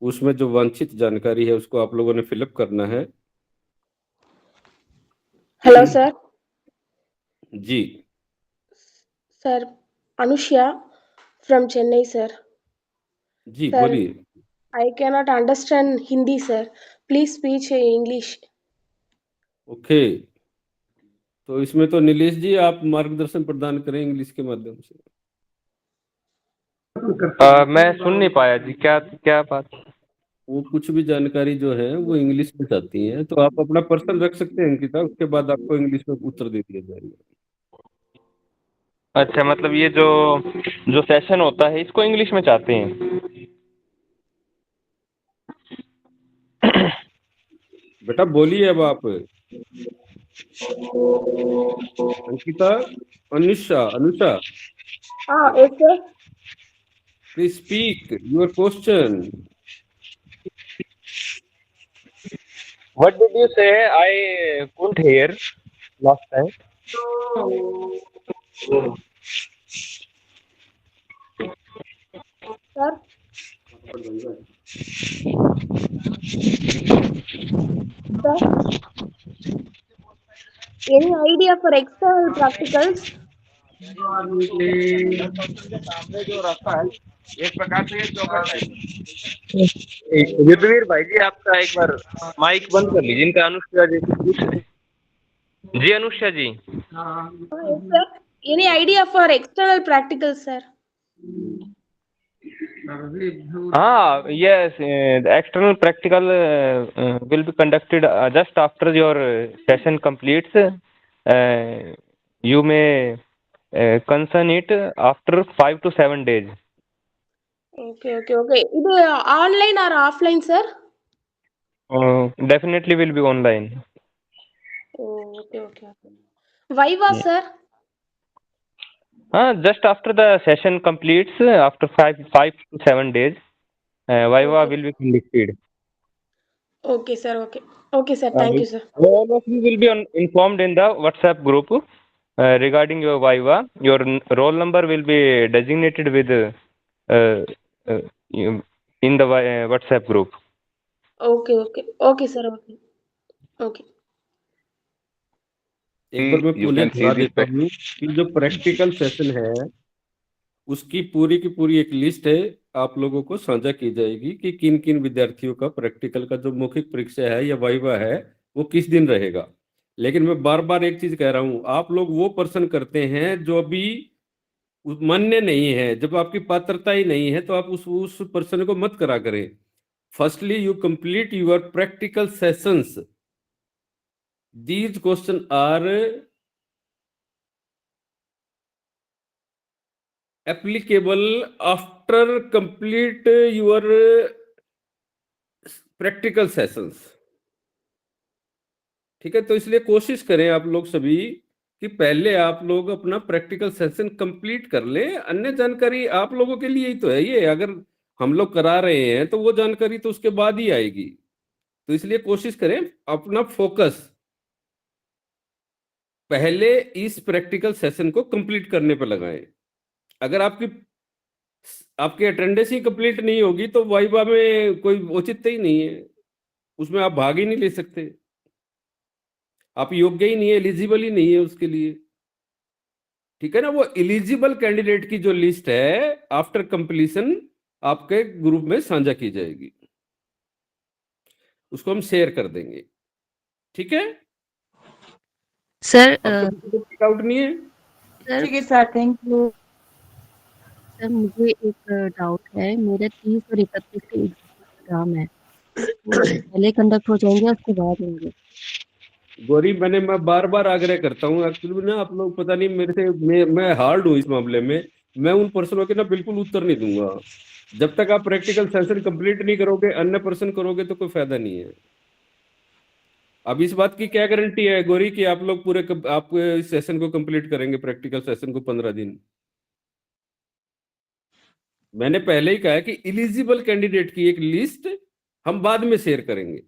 उसमें जो वांछित जानकारी है उसको आप लोगों ने फिलअप करना है। Hello sir. जी sir Anushya from Chennai sir. जी सर बोलिए। I cannot understand Hindi sir, please speech English. Okay, तो इसमें तो नीलेश जी आप मार्गदर्शन प्रदान करें इंग्लिश के माध्यम से। मैं सुन नहीं पाया जी, क्या क्या बात? वो कुछ भी जानकारी जो है वो इंग्लिश में चाहती हैं, तो आप अपना पर्सन रख सकते हैं अंकिता, उसके बाद आपको इंग्लिश में उत्तर दे दिया जाएगा। अच्छा, मतलब ये जो जो सेशन होता है इसको इंग्लिश में चाहते हैं? बेटा बोलिए अब आप। Ankita, Anusha, Anusha, yes sir. Please speak your question. What did you say? I couldn't hear last time. Sir any idea for external practicals? सामने जो रखा है एक प्रकार से ये चौकट है। युद्धवीर भाई जी, आपका एक बार माइक बंद कर लीजिए। इनका अनुष्का जी कुछ जी। अनुष्का जी, Yes sir. Any idea for external practicals sir? yes, the external practical will be conducted just after your session completes. You may concern it after 5 to 7 days. Okay. இது online or offline sir? Definitely will be online. Oh, okay. Viva Yeah. sir? Just after the session completes, after 5 to 7 days, Viva will be conducted. Okay sir, okay sir, thank you sir. All of you will be informed in the WhatsApp group regarding your Viva. Your roll number will be designated with in the WhatsApp group. Okay, sir. Okay. एक बार मैं You पुनः can see दोहरा the देता हूँ कि जो practical session है उसकी पूरी की पूरी एक लिस्ट है, आप लोगों को साझा की जाएगी कि किन किन विद्यार्थियों का प्रैक्टिकल का जो मौखिक परीक्षा है या वाइवा है वो किस दिन रहेगा। लेकिन मैं बार बार एक चीज कह रहा हूँ, आप लोग वो पर्सन करते हैं जो अभी मान्य नहीं है, जब आपकी पात्रता ही नहीं है तो आप उस पर्सन को मत करा करें। Firstly you complete your practical sessions, these question are applicable after complete your practical sessions। ठीक है, तो इसलिए कोशिश करें आप लोग सभी कि पहले आप लोग अपना प्रैक्टिकल सेशन कंप्लीट कर लें। अन्य जानकारी आप लोगों के लिए ही तो है ये, अगर हम लोग करा रहे हैं तो वो जानकारी तो उसके बाद ही आएगी। तो इसलिए कोशिश करें अपना फोकस पहले इस प्रैक्टिकल सेशन को कंप्लीट करने पर लगाएं। अगर आपकी अटेंडेंस ही कंप्लीट नहीं होगी तो वाइवा में कोई औचित्य ही नहीं है, उसमें आप भाग ही नहीं ले सकते, आप योग्य ही नहीं है, एलिजिबल ही नहीं है उसके लिए। ठीक है ना, वो एलिजिबल कैंडिडेट की जो लिस्ट है आफ्टर कंप्लीशन आपके ग्रुप में साझा की जाएगी, उसको हम शेयर कर देंगे। ठीक है सर, डाउट नहीं है? ठीक है सर, थैंक यू। सर मुझे एक डाउट है, मेरे 30 और 31 के एग्जाम है, वो पहले कंडक्ट हो जाएंगे उसके बाद होंगे? गौरी, मैं बार बार आग्रह करता हूँ, एक्चुअली ना आप लोग पता नहीं मेरे से मैं हार्ड हूँ इस मामले में। मैं उन पर्सनों के ना बिल्कुल उत्तर नहीं दूंगा जब तक आप प्रैक्टिकल सेशन कंप्लीट नहीं करोगे, अन्य पर्सन करोगे तो कोई फायदा नहीं है। अब इस बात की क्या गारंटी है गौरी कि आप लोग आप इस सेशन को कंप्लीट करेंगे, प्रैक्टिकल सेशन को 15 दिन? मैंने पहले ही कहा है कि एलिजिबल कैंडिडेट की एक लिस्ट हम बाद में शेयर करेंगे।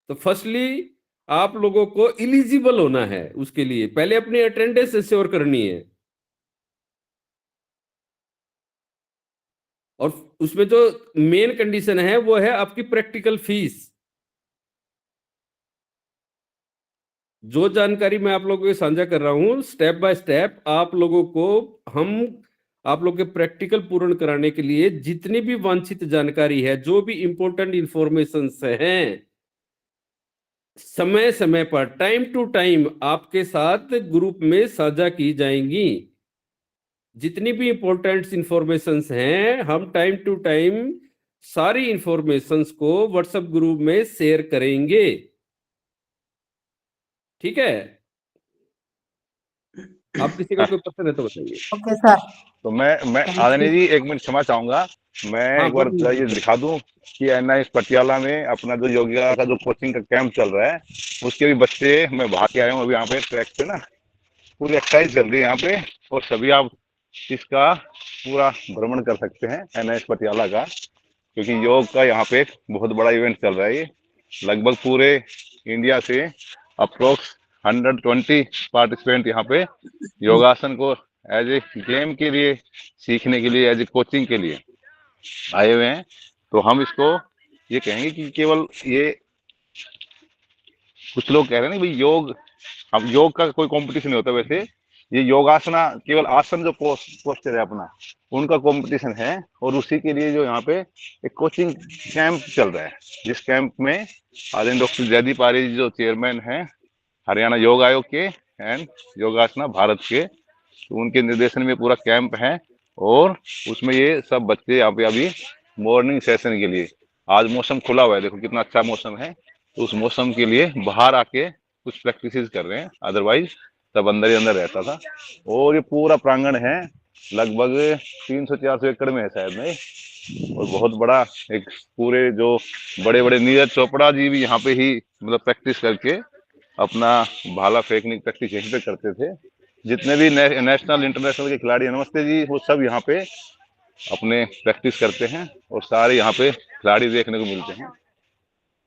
तो फर्स्टली आप लोगों को एलिजिबल होना है, उसके लिए पहले अपनी अटेंडेंस श्योर करनी है, और उसमें जो मेन कंडीशन है वो है आपकी प्रैक्टिकल फीस। जो जानकारी मैं आप लोगों को साझा कर रहा हूं स्टेप बाय स्टेप, आप लोगों को आप लोग के प्रैक्टिकल पूर्ण कराने के लिए जितनी भी वांछित जानकारी है, जो भी इंपॉर्टेंट इंफॉर्मेशन हैं, समय समय पर टाइम टू टाइम आपके साथ ग्रुप में साझा की जाएंगी। जितनी भी इंपॉर्टेंट इंफॉर्मेशंस हैं हम टाइम टू टाइम सारी इंफॉर्मेशंस को व्हाट्सएप ग्रुप में शेयर करेंगे। ठीक है, आप किसी का कोई प्रश्न है तो बताइए। Okay sir. तो मैं आदरणीय जी 1 मिनट क्षमा चाहूंगा, मैं एक बार ये दिखा दूं कि NIS पटियाला में अपना जो योगिका का जो कोचिंग का कैंप चल रहा है उसके भी बच्चे, मैं भाग के आया हूँ अभी यहाँ पे ट्रैक पे ना, पूरी एक्सरसाइज चल रही है यहाँ पे, और सभी आप इसका पूरा भ्रमण कर सकते हैं NIS पटियाला का, क्योंकि योग का यहाँ पे एक बहुत बड़ा इवेंट चल रहा है। ये लगभग पूरे इंडिया से अप्रोक्स 120 पार्टिसिपेंट यहाँ पे योगासन को एज ए गेम के लिए सीखने के लिए, एज ए कोचिंग के लिए आए हुए हैं। तो हम इसको ये कहेंगे कि केवल ये, कुछ लोग कह रहे हैं ना भाई योग, अब योग का कोई कंपटीशन नहीं होता, वैसे ये योगासना केवल आसन जो पोस्टर है अपना उनका कंपटीशन है, और उसी के लिए जो यहाँ पे एक कोचिंग कैंप चल रहा है, जिस कैंप में आदरणीय डॉक्टर जयदीप आर्य जी जो चेयरमैन हैं हरियाणा योग आयोग के एंड योगासना भारत के, तो उनके निर्देशन में पूरा कैंप है, और उसमें ये सब बच्चे यहाँ पे अभी मॉर्निंग सेशन के लिए, आज मौसम खुला हुआ है, देखो कितना अच्छा मौसम है, तो उस मौसम के लिए बाहर आके कुछ प्रैक्टिस कर रहे हैं, अदरवाइज सब अंदर ही अंदर रहता था। और ये पूरा प्रांगण है लगभग 300-400 एकड़ में है शायद नहीं, और बहुत बड़ा एक पूरे जो बड़े बड़े नीरज चोपड़ा जी भी यहाँ पे ही मतलब प्रैक्टिस करके अपना भाला फेंकने की प्रैक्टिस यहीं पे करते थे। जितने भी नेशनल इंटरनेशनल के खिलाड़ी, नमस्ते जी, वो सब यहाँ पे अपने प्रैक्टिस करते हैं, और सारे यहाँ पे खिलाड़ी देखने को मिलते हैं।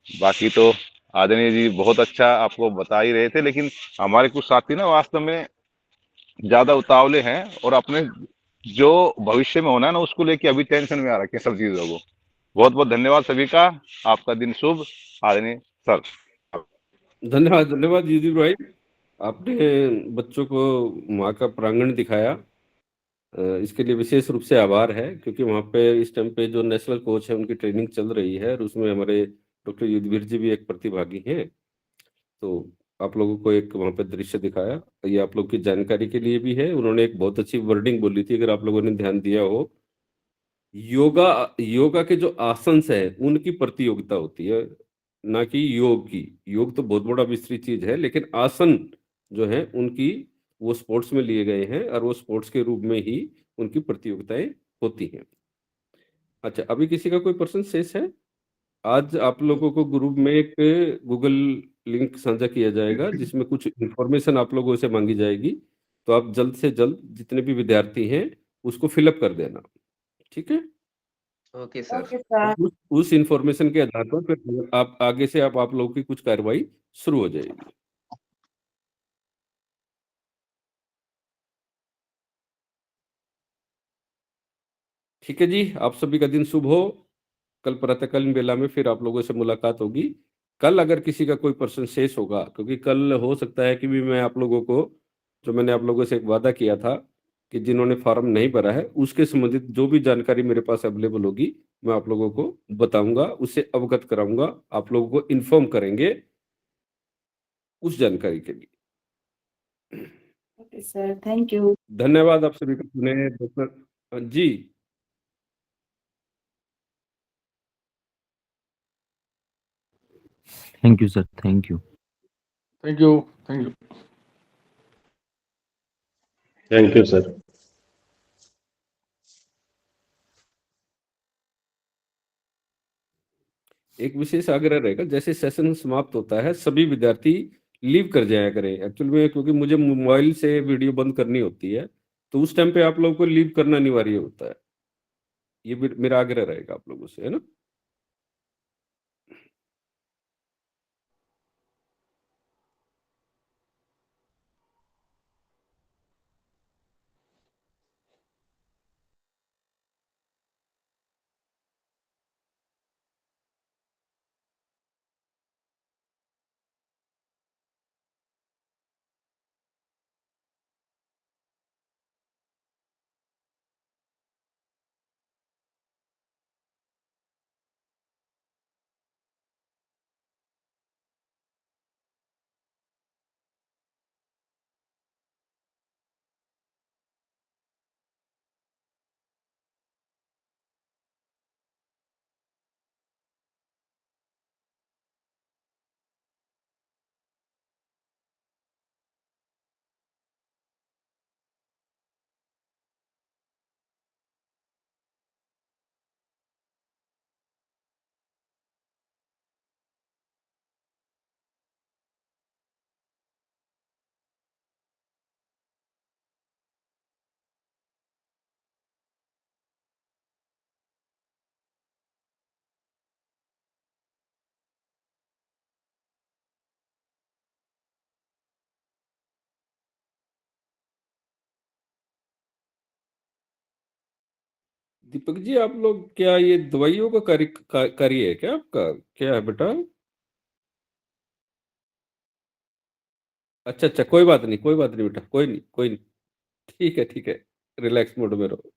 बाकी तो आदरणीय जी बहुत अच्छा आपको बता ही रहे थे, लेकिन हमारे कुछ साथी ना वास्तव में ज्यादा उतावले हैं और अपने जो भविष्य में होना है ना उसको लेके अभी टेंशन में आ रखे हैं सब चीजों को। बहुत बहुत धन्यवाद सभी का। आपका दिन शुभ। आदरणीय सर। धन्यवाद धन्यवाद युधिष्ठिर भाई, आपने बच्चों को वहाँ का प्रांगण दिखाया। इसके लिए विशेष रूप से आभार है, क्योंकि वहाँ पे इस टाइम पे जो नेशनल कोच है उनकी ट्रेनिंग चल रही है और उसमें हमारे डॉक्टर युद्धवीर जी भी एक प्रतिभागी हैं। तो आप लोगों को एक वहाँ पे दृश्य दिखाया, ये आप लोग की जानकारी के लिए भी है। उन्होंने एक बहुत अच्छी वर्डिंग बोली थी, अगर आप लोगों ने ध्यान दिया हो, योगा योगा के जो आसन है उनकी प्रतियोगिता होती है, ना कि योग की। योग तो बहुत बड़ा विस्तृत चीज है, लेकिन आसन जो है उनकी वो स्पोर्ट्स में लिए गए हैं और वो स्पोर्ट्स के रूप में ही उनकी प्रतियोगिताएं होती हैं। अच्छा, अभी किसी का कोई प्रश्न शेष है? आज आप लोगों को ग्रुप में एक गूगल लिंक साझा किया जाएगा जिसमें कुछ इंफॉर्मेशन आप लोगों से मांगी जाएगी, तो आप जल्द से जल्द जितने भी विद्यार्थी हैं उसको फिलअप कर देना, ठीक है? Okay sir. Okay sir. उस इंफॉर्मेशन के आधार पर फिर आप आगे से आप लोगों की कुछ कार्रवाई शुरू हो जाएगी। ठीक है जी, आप सभी का दिन शुभ हो। कल प्रातःकालीन बेला में फिर आप लोगों से मुलाकात होगी। कल अगर किसी का कोई प्रश्न शेष होगा, क्योंकि कल हो सकता है कि भी मैं आप लोगों को, जो मैंने आप लोगों से एक वादा किया था कि जिन्होंने फॉर्म नहीं भरा है उसके संबंधित जो भी जानकारी मेरे पास अवेलेबल होगी मैं आप लोगों को बताऊंगा, उससे अवगत कराऊंगा, आप लोगों को इन्फॉर्म करेंगे उस जानकारी के लिए। Okay sir, thank you. धन्यवाद आप सभी का सुने doctor ji. Thank you sir, thank you. Thank you. Thank you. Thank you sir. एक विशेष आग्रह रहेगा, जैसे सेशन समाप्त होता है सभी विद्यार्थी लीव कर जाया करें एक्चुअल में, क्योंकि मुझे मोबाइल से वीडियो बंद करनी होती है, तो उस टाइम पे आप लोगों को लीव करना अनिवार्य होता है। ये मेरा आग्रह रहेगा आप लोगों से, है ना? दीपक जी, आप लोग क्या ये दवाइयों का कार्य है क्या आपका? क्या है बेटा? अच्छा अच्छा, कोई बात नहीं, कोई बात नहीं बेटा, कोई नहीं, कोई नहीं। ठीक है, ठीक है, रिलैक्स मोड में रहो।